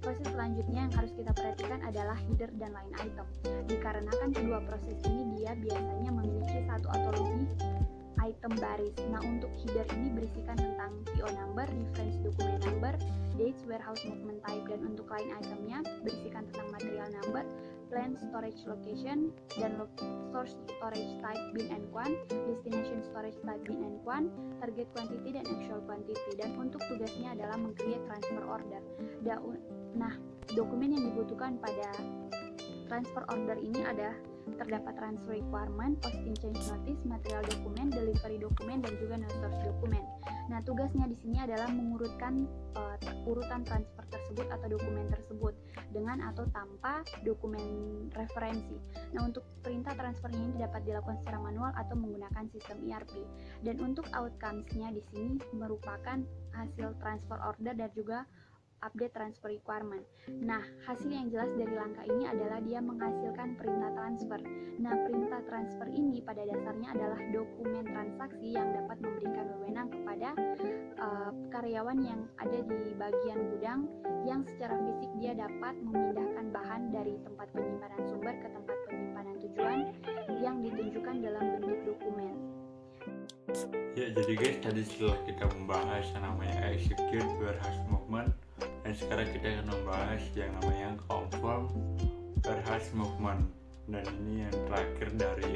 Speaker 8: Proses selanjutnya yang harus kita perhatikan adalah header dan line item. Dikarenakan kedua proses ini dia biasanya memiliki satu atau lebih item baris. Nah, untuk header ini berisikan tentang PO number, reference document number, dates, warehouse movement type, dan untuk line itemnya berisikan tentang material number, plan storage location, dan source storage type bin and quan, destination storage type bin and quan, target quantity dan actual quantity. Dan untuk tugasnya adalah meng-create transfer order. Nah, dokumen yang dibutuhkan pada transfer order ini terdapat transfer requirement, posting change notice, material dokumen, delivery dokumen, dan juga no source dokumen. Nah, tugasnya di sini adalah mengurutkan urutan transfer tersebut atau dokumen tersebut dengan atau tanpa dokumen referensi. Nah, untuk perintah transfernya ini dapat dilakukan secara manual atau menggunakan sistem ERP. Dan untuk outcomes-nya di sini merupakan hasil transfer order dan juga update transfer requirement. Nah, hasil yang jelas dari langkah ini adalah dia menghasilkan perintah transfer. Nah, perintah transfer ini pada dasarnya adalah dokumen transaksi yang dapat memberikan wewenang kepada karyawan yang ada di bagian gudang yang secara fisik dia dapat memindahkan bahan dari tempat penyimpanan sumber ke tempat penyimpanan tujuan yang ditunjukkan dalam bentuk dokumen.
Speaker 9: Ya, jadi guys, tadi setelah kita membahas yang namanya execute warehouse movement, dan sekarang kita akan membahas yang namanya confirm warehouse movement. Dan ini yang terakhir dari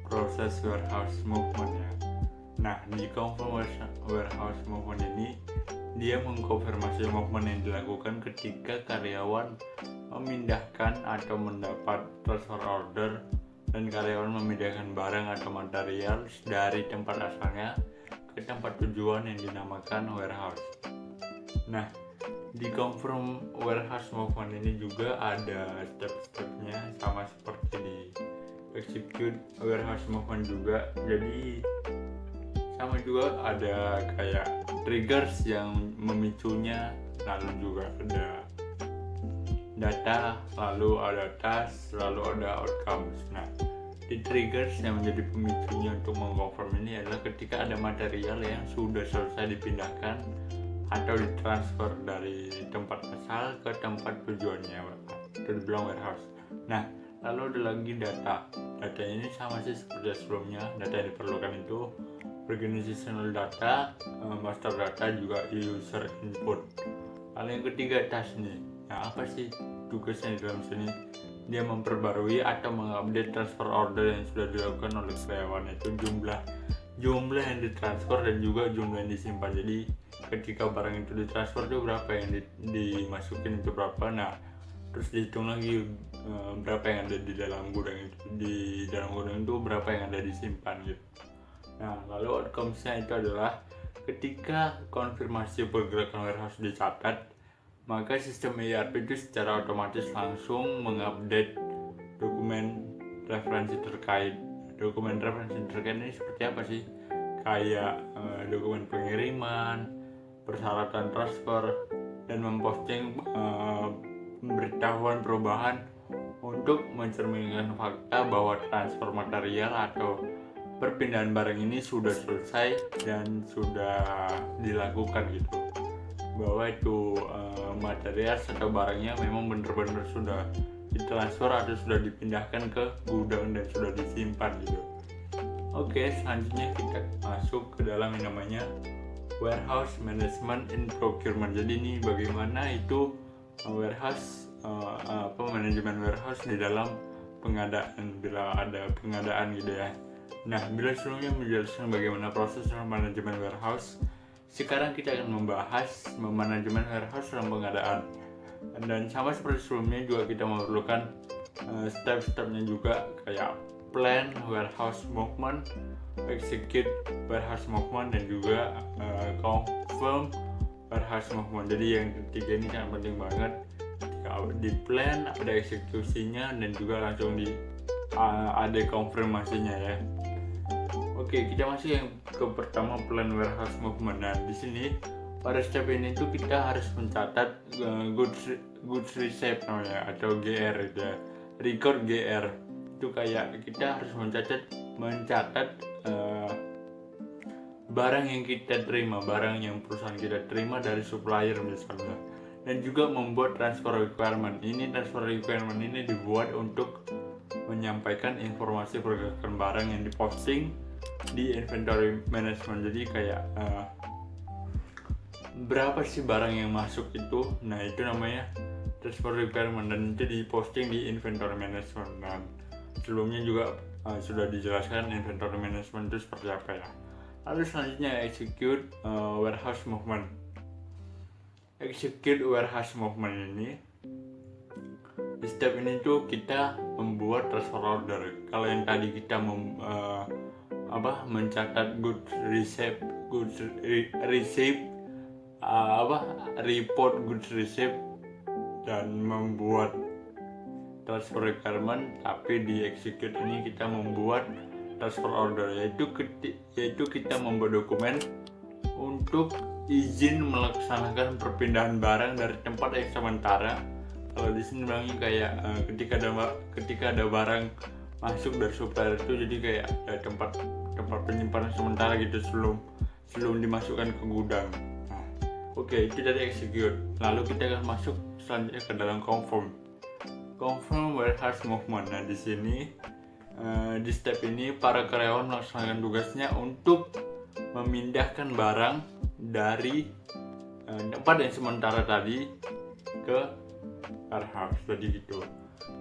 Speaker 9: proses warehouse movement ya. Nah, di confirm warehouse movement ini dia mengkonfirmasi movement yang dilakukan ketika karyawan memindahkan atau mendapat transfer order dan karyawan memindahkan barang atau material dari tempat asalnya ke tempat tujuan yang dinamakan warehouse. Nah, di confirm warehouse movement ini juga ada step-stepnya sama seperti di execute warehouse movement juga. Jadi sama juga ada kayak triggers yang memicunya, lalu juga ada data, lalu ada task, lalu ada outcomes. Nah, di triggers yang menjadi pemicunya untuk mengconfirm ini adalah ketika ada material yang sudah selesai dipindahkan atau ditransfer dari tempat asal ke tempat tujuannya, itu dibilang warehouse. Nah, lalu ada lagi data. Data ini sama sih seperti sebelumnya. Data yang diperlukan itu organizational data, master data, juga user input. Lalu yang ketiga task nih. Nah, apa sih tugasnya di dalam sini? Dia memperbarui atau mengupdate transfer order yang sudah dilakukan oleh karyawan, itu jumlah yang ditransfer dan juga jumlah yang disimpan. Jadi ketika barang itu ditransfer itu berapa yang dimasukin itu berapa. Nah, terus dihitung lagi berapa yang ada di dalam gudang itu. Di dalam gudang itu berapa yang ada disimpan gitu. Nah, lalu outcomes-nya itu adalah ketika konfirmasi pergerakan warehouse dicatat, maka sistem ERP itu secara otomatis langsung mengupdate dokumen referensi terkait. Dokumen referensi terkait ini seperti apa sih? Kayak dokumen pengiriman, persyaratan transfer, dan memposting pemberitahuan perubahan untuk mencerminkan fakta bahwa transfer material atau perpindahan barang ini sudah selesai dan sudah dilakukan gitu, bahwa itu material atau barangnya memang benar-benar sudah ditransfer atau sudah dipindahkan ke gudang dan sudah disimpan gitu. Oke, selanjutnya kita masuk ke dalam yang namanya warehouse management and procurement. Jadi ini bagaimana itu warehouse manajemen warehouse di dalam pengadaan, bila ada pengadaan gitu ya. Nah, bila sebelumnya menjelaskan bagaimana proses manajemen warehouse, sekarang kita akan membahas manajemen warehouse dalam pengadaan. Dan sama seperti sebelumnya juga kita memerlukan step-stepnya juga, kayak plan warehouse movement, execute warehouse movement, dan juga confirm warehouse movement. Jadi yang ketiga ini sangat penting banget. Di plan ada eksekusinya dan juga langsung ada konfirmasinya ya. Oke, kita masuk yang ke pertama, plan warehouse movement. Nah, di sini pada step ini tuh kita harus mencatat goods receipt namanya, atau GR gitu ya. Record GR. Itu kayak kita harus mencatat barang yang kita terima, barang yang perusahaan kita terima dari supplier misalnya. Dan juga membuat transfer requirement. Ini transfer requirement ini dibuat untuk menyampaikan informasi pergerakan barang yang diposting di inventory management. Jadi kayak berapa sih barang yang masuk itu, nah itu namanya transfer requirement, dan itu diposting di inventory management. Nah, sebelumnya juga sudah dijelaskan inventory management itu seperti apa ya. Lalu selanjutnya execute warehouse movement. Execute warehouse movement ini, di step ini tuh kita membuat transfer order. Kalau yang tadi kita mencatat goods receipt, report goods receipt, dan membuat transfer requirement, tapi di execute ini kita membuat transfer order, yaitu kita membuat dokumen untuk izin melaksanakan perpindahan barang dari tempat yang sementara. Kalau di sini bilangnya kayak ketika ada barang masuk dari supplier itu, jadi kayak ada tempat penyimpanan sementara gitu sebelum dimasukkan ke gudang. Nah, oke, itu dari execute. Lalu kita akan masuk selanjutnya ke dalam confirm warehouse movement. Nah, di sini di step ini para karyawan melaksanakan tugasnya untuk memindahkan barang dari tempat yang sementara tadi ke warehouse. Jadi gitu,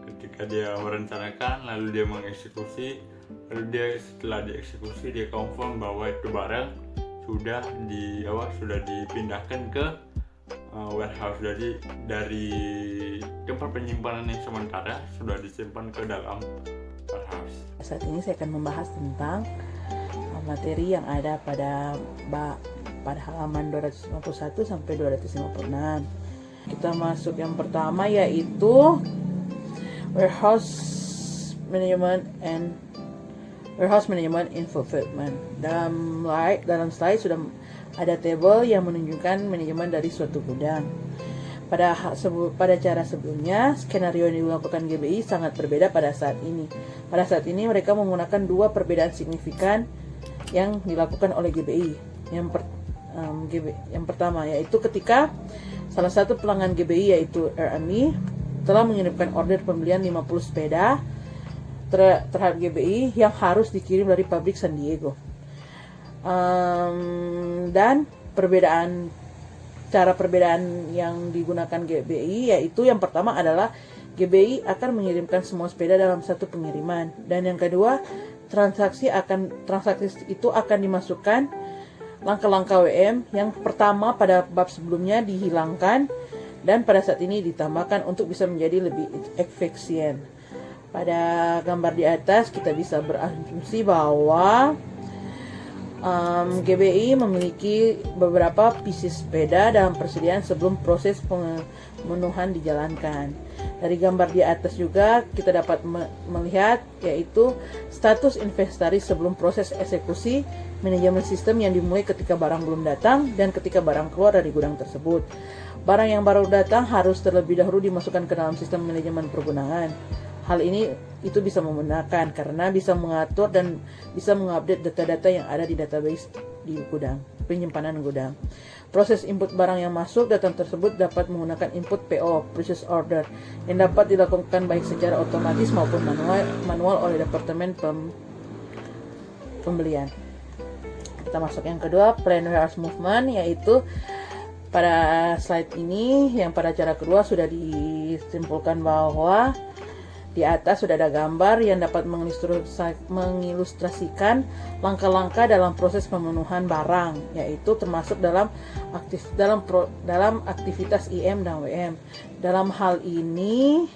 Speaker 9: ketika dia merencanakan, lalu dia mengeksekusi, lalu dia setelah dieksekusi dia confirm bahwa itu barang sudah dipindahkan ke warehouse. Jadi dari tempat penyimpanan yang sementara sudah disimpan ke dalam warehouse.
Speaker 10: Saat ini saya akan membahas tentang materi yang ada pada halaman 251 sampai 256. Kita masuk yang pertama, yaitu warehouse management in fulfillment. Dalam slide sudah ada tabel yang menunjukkan manajemen dari suatu gudang. Pada cara sebelumnya, skenario yang dilakukan GBI sangat berbeda pada saat ini. Pada saat ini mereka menggunakan dua perbedaan signifikan yang dilakukan oleh GBI. Yang pertama yaitu ketika salah satu pelanggan GBI yaitu RMI telah mengirimkan order pembelian 50 sepeda terhadap GBI yang harus dikirim dari pabrik San Diego. Dan cara perbedaan yang digunakan GBI yaitu yang pertama adalah GBI akan mengirimkan semua sepeda dalam satu pengiriman, dan yang kedua transaksi itu akan dimasukkan langkah-langkah WM yang pertama pada bab sebelumnya dihilangkan dan pada saat ini ditambahkan untuk bisa menjadi lebih efisien. Pada gambar di atas kita bisa berasumsi bahwa GBI memiliki beberapa pieces sepeda dalam persediaan sebelum proses pemenuhan dijalankan. Dari gambar di atas juga kita dapat melihat yaitu status inventaris sebelum proses eksekusi, manajemen sistem yang dimulai ketika barang belum datang dan ketika barang keluar dari gudang tersebut. Barang yang baru datang harus terlebih dahulu dimasukkan ke dalam sistem manajemen pergunangan. Hal ini itu bisa memudahkan karena bisa mengatur dan bisa mengupdate data-data yang ada di database di gudang, penyimpanan gudang. Proses input barang yang masuk, data tersebut dapat menggunakan input PO, purchase order, yang dapat dilakukan baik secara otomatis maupun manual oleh departemen pembelian. Kita masuk yang kedua, plan warehouse movement, yaitu pada slide ini yang pada cara kedua sudah disimpulkan bahwa di atas sudah ada gambar yang dapat mengilustrasikan langkah-langkah dalam proses pemenuhan barang, yaitu termasuk dalam aktivitas IM dan WM. Dalam hal ini,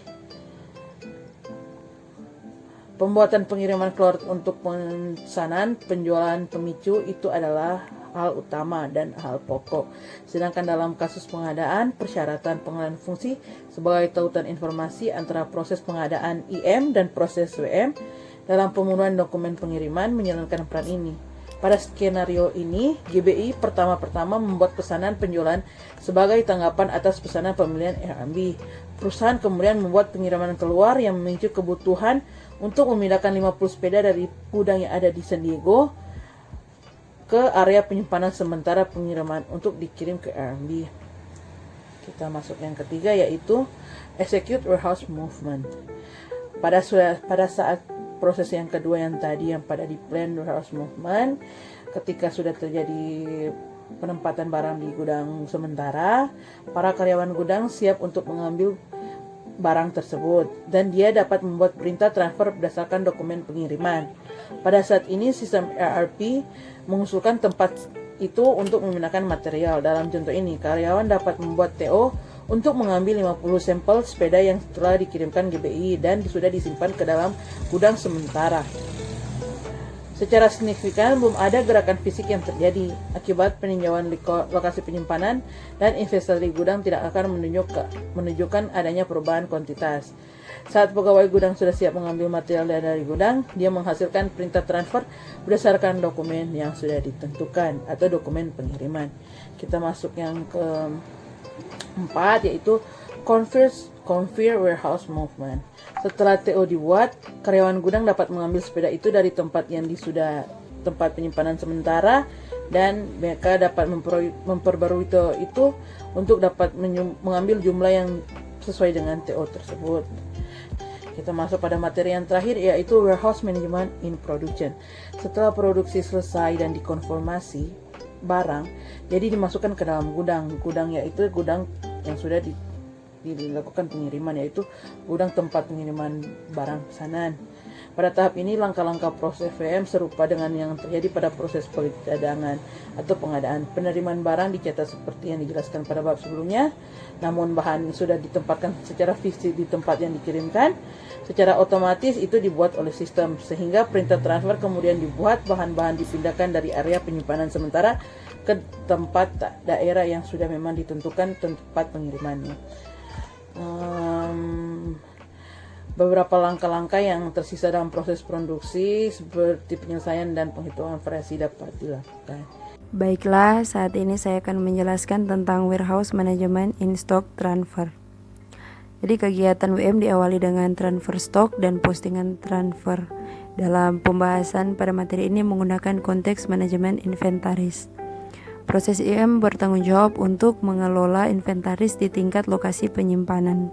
Speaker 10: pembuatan pengiriman keluar untuk pesanan, penjualan pemicu itu adalah hal utama dan hal pokok. Sedangkan dalam kasus pengadaan, persyaratan pengenalan fungsi sebagai tautan informasi antara proses pengadaan IM dan proses WM dalam pemenuhan dokumen pengiriman menjalankan peran ini. Pada skenario ini, GBI pertama-tama membuat pesanan penjualan sebagai tanggapan atas pesanan pembelian RMB. Perusahaan kemudian membuat pengiriman keluar yang memicu kebutuhan untuk memindahkan 50 sepeda dari gudang yang ada di San Diego ke area penyimpanan sementara pengiriman untuk dikirim ke RMB. Kita masuk yang ketiga, yaitu execute warehouse movement. Pada saat proses yang kedua yang tadi yang pada di plan warehouse movement, ketika sudah terjadi penempatan barang di gudang sementara, para karyawan gudang siap untuk mengambil barang tersebut dan dia dapat membuat perintah transfer berdasarkan dokumen pengiriman. Pada saat ini sistem ERP mengusulkan tempat itu untuk memindahkan material. Dalam contoh ini, karyawan dapat membuat TO untuk mengambil 50 sampel sepeda yang telah dikirimkan GBI dan sudah disimpan ke dalam gudang sementara. Secara signifikan belum ada gerakan fisik yang terjadi. Akibat peninjauan lokasi penyimpanan dan investasi gudang tidak akan menunjukkan adanya perubahan kuantitas. Saat pegawai gudang sudah siap mengambil material dari gudang, dia menghasilkan perintah transfer berdasarkan dokumen yang sudah ditentukan atau dokumen pengiriman. Kita masuk yang keempat, yaitu confirm warehouse movement. Setelah TO dibuat, karyawan gudang dapat mengambil sepeda itu dari tempat yang tempat penyimpanan sementara dan mereka dapat memperbarui TO itu untuk dapat mengambil jumlah yang sesuai dengan TO tersebut. Kita masuk pada materi yang terakhir, yaitu warehouse management in production. Setelah produksi selesai dan dikonfirmasi barang, jadi dimasukkan ke dalam gudang yaitu gudang yang sudah dilakukan pengiriman, yaitu gudang tempat pengiriman barang pesanan. Pada tahap ini, langkah-langkah proses VM serupa dengan yang terjadi pada proses perdagangan atau pengadaan. Penerimaan barang dicatat seperti yang dijelaskan pada bab sebelumnya, namun bahan sudah ditempatkan secara fisik di tempat yang dikirimkan. Secara otomatis itu dibuat oleh sistem, sehingga perintah transfer kemudian dibuat, bahan-bahan dipindahkan dari area penyimpanan sementara ke tempat daerah yang sudah memang ditentukan tempat pengirimannya. Beberapa langkah-langkah yang tersisa dalam proses produksi seperti penyelesaian dan penghitungan variasi dapat dilakukan.
Speaker 11: Baiklah, saat ini saya akan menjelaskan tentang warehouse management in stock transfer. Jadi kegiatan WM diawali dengan transfer stok dan postingan transfer. Dalam pembahasan pada materi ini menggunakan konteks manajemen inventaris. Proses IM bertanggung jawab untuk mengelola inventaris di tingkat lokasi penyimpanan.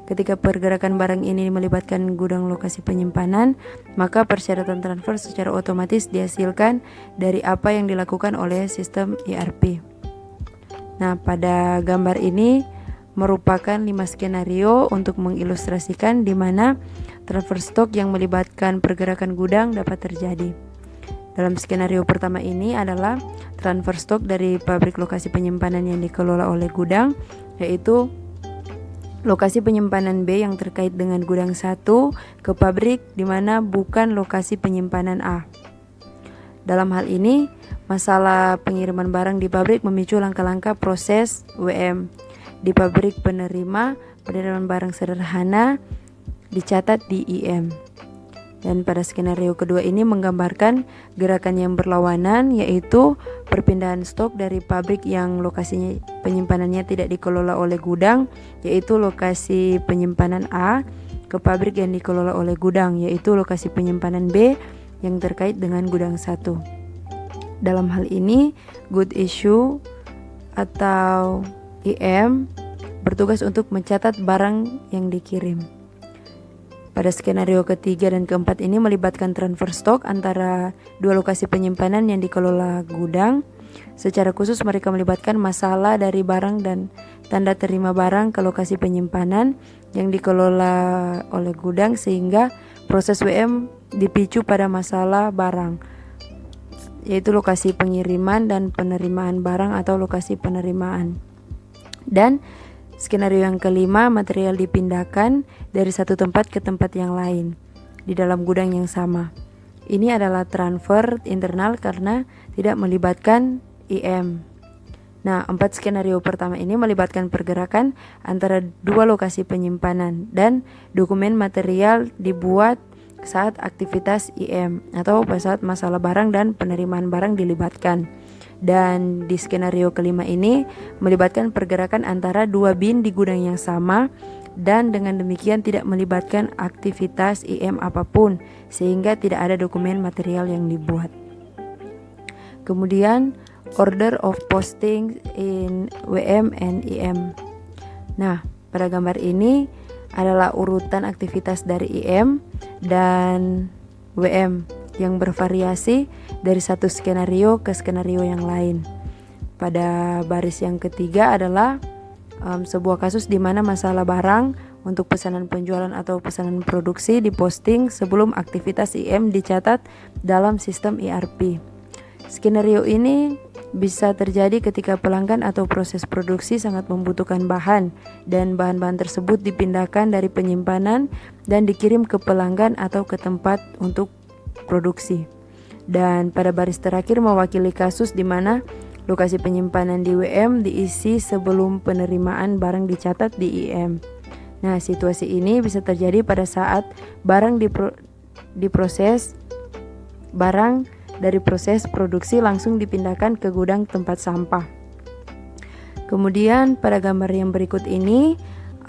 Speaker 11: Ketika pergerakan barang ini melibatkan gudang lokasi penyimpanan, maka persyaratan transfer secara otomatis dihasilkan dari apa yang dilakukan oleh sistem ERP. Nah, pada gambar ini merupakan 5 skenario untuk mengilustrasikan di mana transfer stok yang melibatkan pergerakan gudang dapat terjadi. Dalam skenario pertama ini adalah transfer stok dari pabrik lokasi penyimpanan yang dikelola oleh gudang, yaitu lokasi penyimpanan B yang terkait dengan gudang 1 ke pabrik di mana bukan lokasi penyimpanan A. Dalam hal ini, masalah pengiriman barang di pabrik memicu langkah-langkah proses WM. Di pabrik penerimaan barang sederhana dicatat di IM. Dan pada skenario kedua ini menggambarkan gerakan yang berlawanan, yaitu perpindahan stok dari pabrik yang lokasinya penyimpanannya tidak dikelola oleh gudang, yaitu lokasi penyimpanan A, ke pabrik yang dikelola oleh gudang, yaitu lokasi penyimpanan B yang terkait dengan gudang 1. Dalam hal ini, good issue atau IM bertugas untuk mencatat barang yang dikirim. Pada skenario ketiga dan keempat ini melibatkan transfer stok antara dua lokasi penyimpanan yang dikelola gudang. Secara khusus mereka melibatkan masalah dari barang dan tanda terima barang ke lokasi penyimpanan yang dikelola oleh gudang, sehingga proses WM dipicu pada masalah barang, yaitu lokasi pengiriman dan penerimaan barang atau lokasi penerimaan. Dan skenario yang kelima, material dipindahkan dari satu tempat ke tempat yang lain di dalam gudang yang sama. Ini adalah transfer internal karena tidak melibatkan IM. Nah, 4 skenario pertama ini melibatkan pergerakan antara dua lokasi penyimpanan dan dokumen material dibuat saat aktivitas IM atau pada saat masalah barang dan penerimaan barang dilibatkan. Dan di skenario kelima ini melibatkan pergerakan antara dua bin di gudang yang sama dan dengan demikian tidak melibatkan aktivitas IM apapun, sehingga tidak ada dokumen material yang dibuat. Kemudian order of posting in WM and IM. Nah, pada gambar ini adalah urutan aktivitas dari IM dan WM yang bervariasi dari satu skenario ke skenario yang lain. Pada baris yang ketiga adalah sebuah kasus di mana masalah barang untuk pesanan penjualan atau pesanan produksi diposting sebelum aktivitas IM dicatat dalam sistem ERP. Skenario ini bisa terjadi ketika pelanggan atau proses produksi sangat membutuhkan bahan dan bahan-bahan tersebut dipindahkan dari penyimpanan dan dikirim ke pelanggan atau ke tempat untuk produksi. Dan pada baris terakhir mewakili kasus di mana lokasi penyimpanan di WM diisi sebelum penerimaan barang dicatat di IM. Nah, situasi ini bisa terjadi pada saat barang diproses barang dari proses produksi langsung dipindahkan ke gudang tempat sampah. Kemudian pada gambar yang berikut ini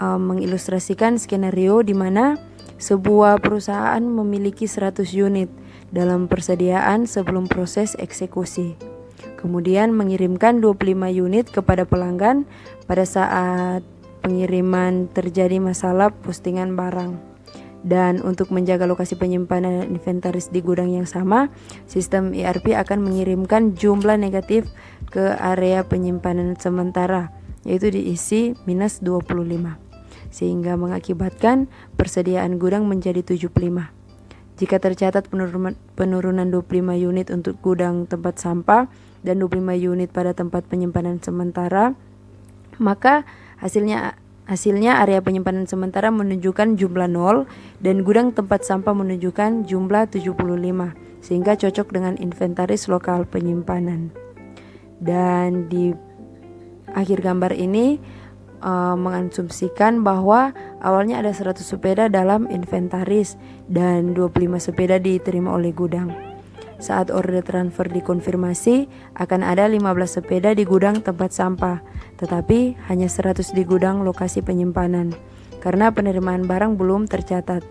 Speaker 11: mengilustrasikan skenario di mana sebuah perusahaan memiliki 100 unit dalam persediaan sebelum proses eksekusi. Kemudian mengirimkan 25 unit kepada pelanggan pada saat pengiriman terjadi masalah postingan barang. Dan untuk menjaga lokasi penyimpanan dan inventaris di gudang yang sama, sistem ERP akan mengirimkan jumlah negatif ke area penyimpanan sementara, yaitu diisi minus 25, sehingga mengakibatkan persediaan gudang menjadi 75. Jika tercatat penurunan 25 unit untuk gudang tempat sampah dan 25 unit pada tempat penyimpanan sementara, maka hasilnya area penyimpanan sementara menunjukkan jumlah 0 dan gudang tempat sampah menunjukkan jumlah 75, sehingga cocok dengan inventaris lokal penyimpanan. Dan di akhir gambar ini mengasumsikan bahwa awalnya ada 100 sepeda dalam inventaris dan 25 sepeda diterima oleh gudang. Saat order transfer dikonfirmasi, akan ada 15 sepeda di gudang tempat sampah, tetapi hanya 100 di gudang lokasi penyimpanan, karena penerimaan barang belum tercatat.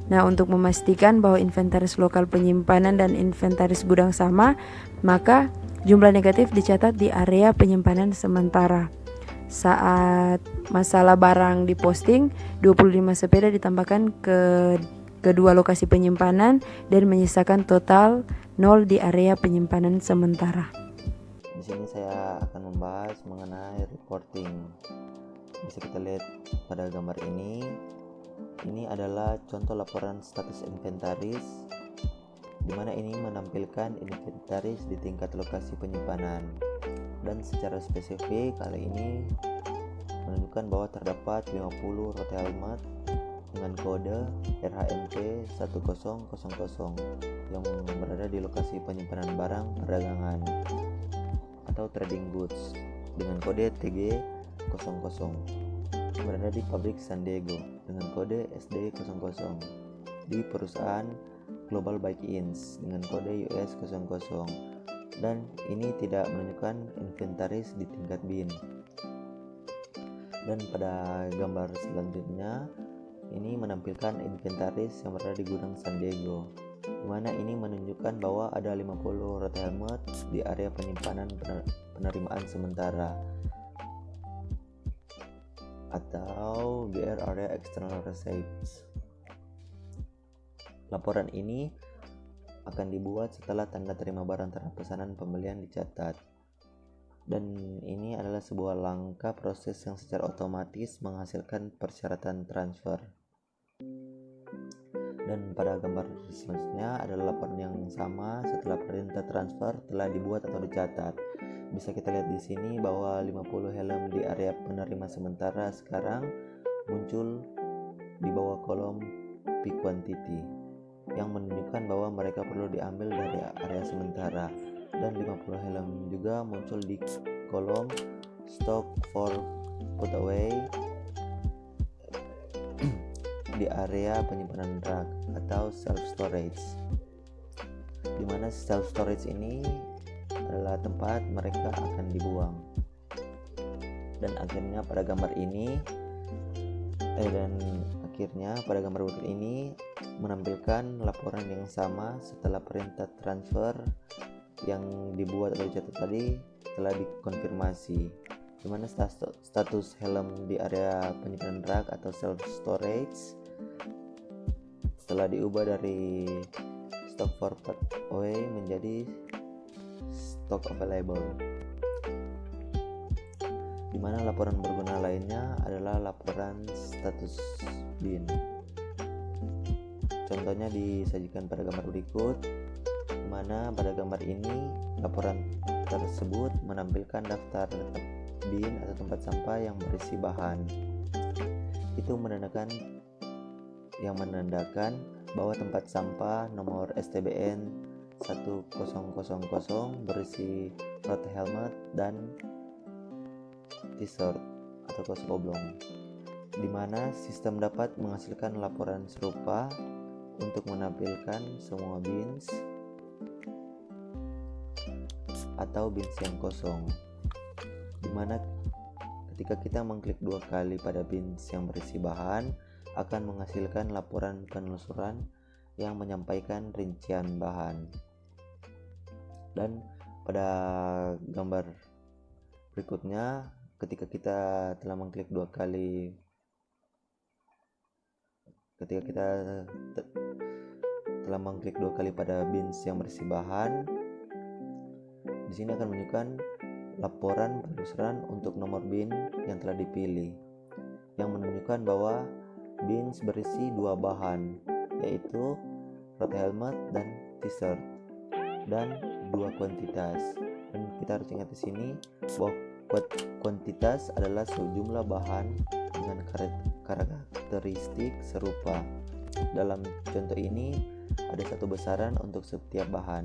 Speaker 11: Nah, untuk memastikan bahwa inventaris lokal penyimpanan dan inventaris gudang sama, maka jumlah negatif dicatat di area penyimpanan sementara. Saat masalah barang diposting, 25 sepeda ditambahkan ke kedua lokasi penyimpanan dan menyisakan total 0 di area penyimpanan sementara.
Speaker 1: Di sini saya akan membahas mengenai reporting. Bisa kita lihat pada gambar ini. Ini adalah contoh laporan status inventaris, di mana ini menampilkan inventaris di tingkat lokasi penyimpanan. Dan secara spesifik kali ini menunjukkan bahwa terdapat 50 roti almond dengan kode RHMP 1000.
Speaker 12: yang berada di lokasi penyimpanan barang perdagangan atau trading goods dengan kode TG00 berada di pabrik San Diego dengan kode SD00 di perusahaan Global Bike Ins dengan kode US00 dan ini tidak menunjukkan inventaris di tingkat bin. Dan pada gambar selanjutnya ini menampilkan inventaris yang berada di gudang San Diego, di mana ini menunjukkan bahwa ada 50 rote helmet di area penyimpanan penerimaan sementara atau GR Area External Receipts. Laporan ini akan dibuat setelah tanda terima barang terhadap pesanan pembelian dicatat. Dan ini adalah sebuah langkah proses yang secara otomatis menghasilkan persyaratan transfer. Dan pada gambar selanjutnya adalah laporan yang sama setelah perintah transfer telah dibuat atau dicatat. Bisa kita lihat di sini bahwa 50 helm di area penerima sementara sekarang muncul di bawah kolom P quantity yang menunjukkan bahwa mereka perlu diambil dari area sementara, dan 50 helm juga muncul di kolom stock for put away di area penyimpanan rak atau self storage, di mana self storage ini adalah tempat mereka akan dibuang. Dan akhirnya pada gambar berikut ini menampilkan laporan yang sama setelah perintah transfer yang dibuat atau dicatat tadi telah dikonfirmasi, di mana status helm di area penyimpanan rak atau self storage telah diubah dari stock for put away menjadi stock available. Di mana laporan berguna lainnya adalah laporan status bin. Contohnya disajikan pada gambar berikut, di mana pada gambar ini laporan tersebut menampilkan daftar bin atau tempat sampah yang berisi bahan. Itu menandakan bahwa tempat sampah nomor STBN 1000 berisi rote helmet dan t-shirt atau kaos oblong, di mana sistem dapat menghasilkan laporan serupa untuk menampilkan semua bins atau bins yang kosong, di mana ketika kita mengklik 2 kali pada bins yang berisi bahan akan menghasilkan laporan penelusuran yang menyampaikan rincian bahan. Dan pada gambar berikutnya, ketika kita telah mengklik 2 kali pada bins yang berisi bahan, di sini akan menunjukkan laporan penelusuran untuk nomor bin yang telah dipilih, yang menunjukkan bahwa bins berisi 2 bahan, yaitu rote helmet dan t-shirt, dan 2 kuantitas. Dan kita harus ingat di sini bahwa kuantitas adalah sejumlah bahan dengan karakteristik serupa. Dalam contoh ini ada 1 besaran untuk setiap bahan.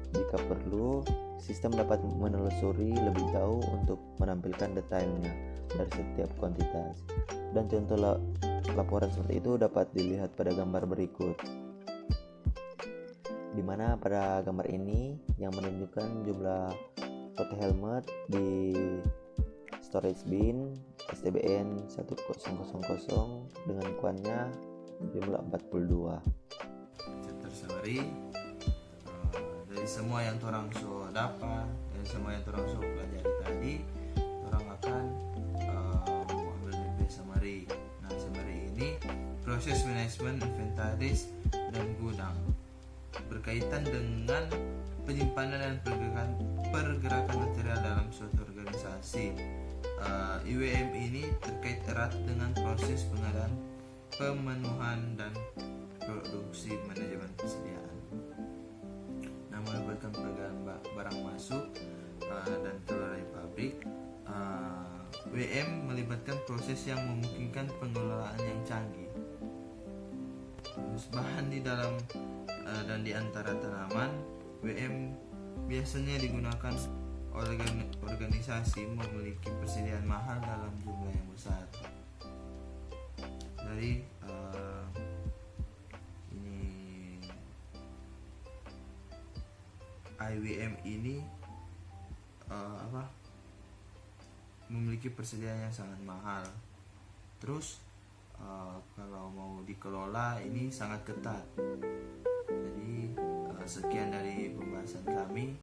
Speaker 12: Jika perlu, sistem dapat menelusuri lebih jauh untuk menampilkan detailnya dari setiap kuantitas. Dan contoh laporan seperti itu dapat dilihat pada gambar berikut, di mana pada gambar ini yang menunjukkan jumlah rote helmet di storage bin STBN 1000 dengan kuannya jumlah 42.
Speaker 1: Chapter summary, dari semua yang orang dapat, dari semua yang orang pelajari tadi, orang akan mengambil DP summary. Nah, summary ini proses manajemen inventaris dan gudang berkaitan dengan penyimpanan dan pergerakan material dalam suatu organisasi. IWM ini terkait erat dengan proses pengadaan, pemenuhan, dan produksi manajemen persediaan. Nah, melibatkan barang masuk dan keluar dari pabrik, WM melibatkan proses yang memungkinkan pengelolaan yang canggih. bahan di dalam dan di antara tanaman, WM biasanya digunakan organisasi memiliki persediaan mahal dalam jumlah yang besar. Dari ini IWM ini memiliki persediaan yang sangat mahal. Terus kalau mau dikelola ini sangat ketat. Jadi sekian dari pembahasan kami.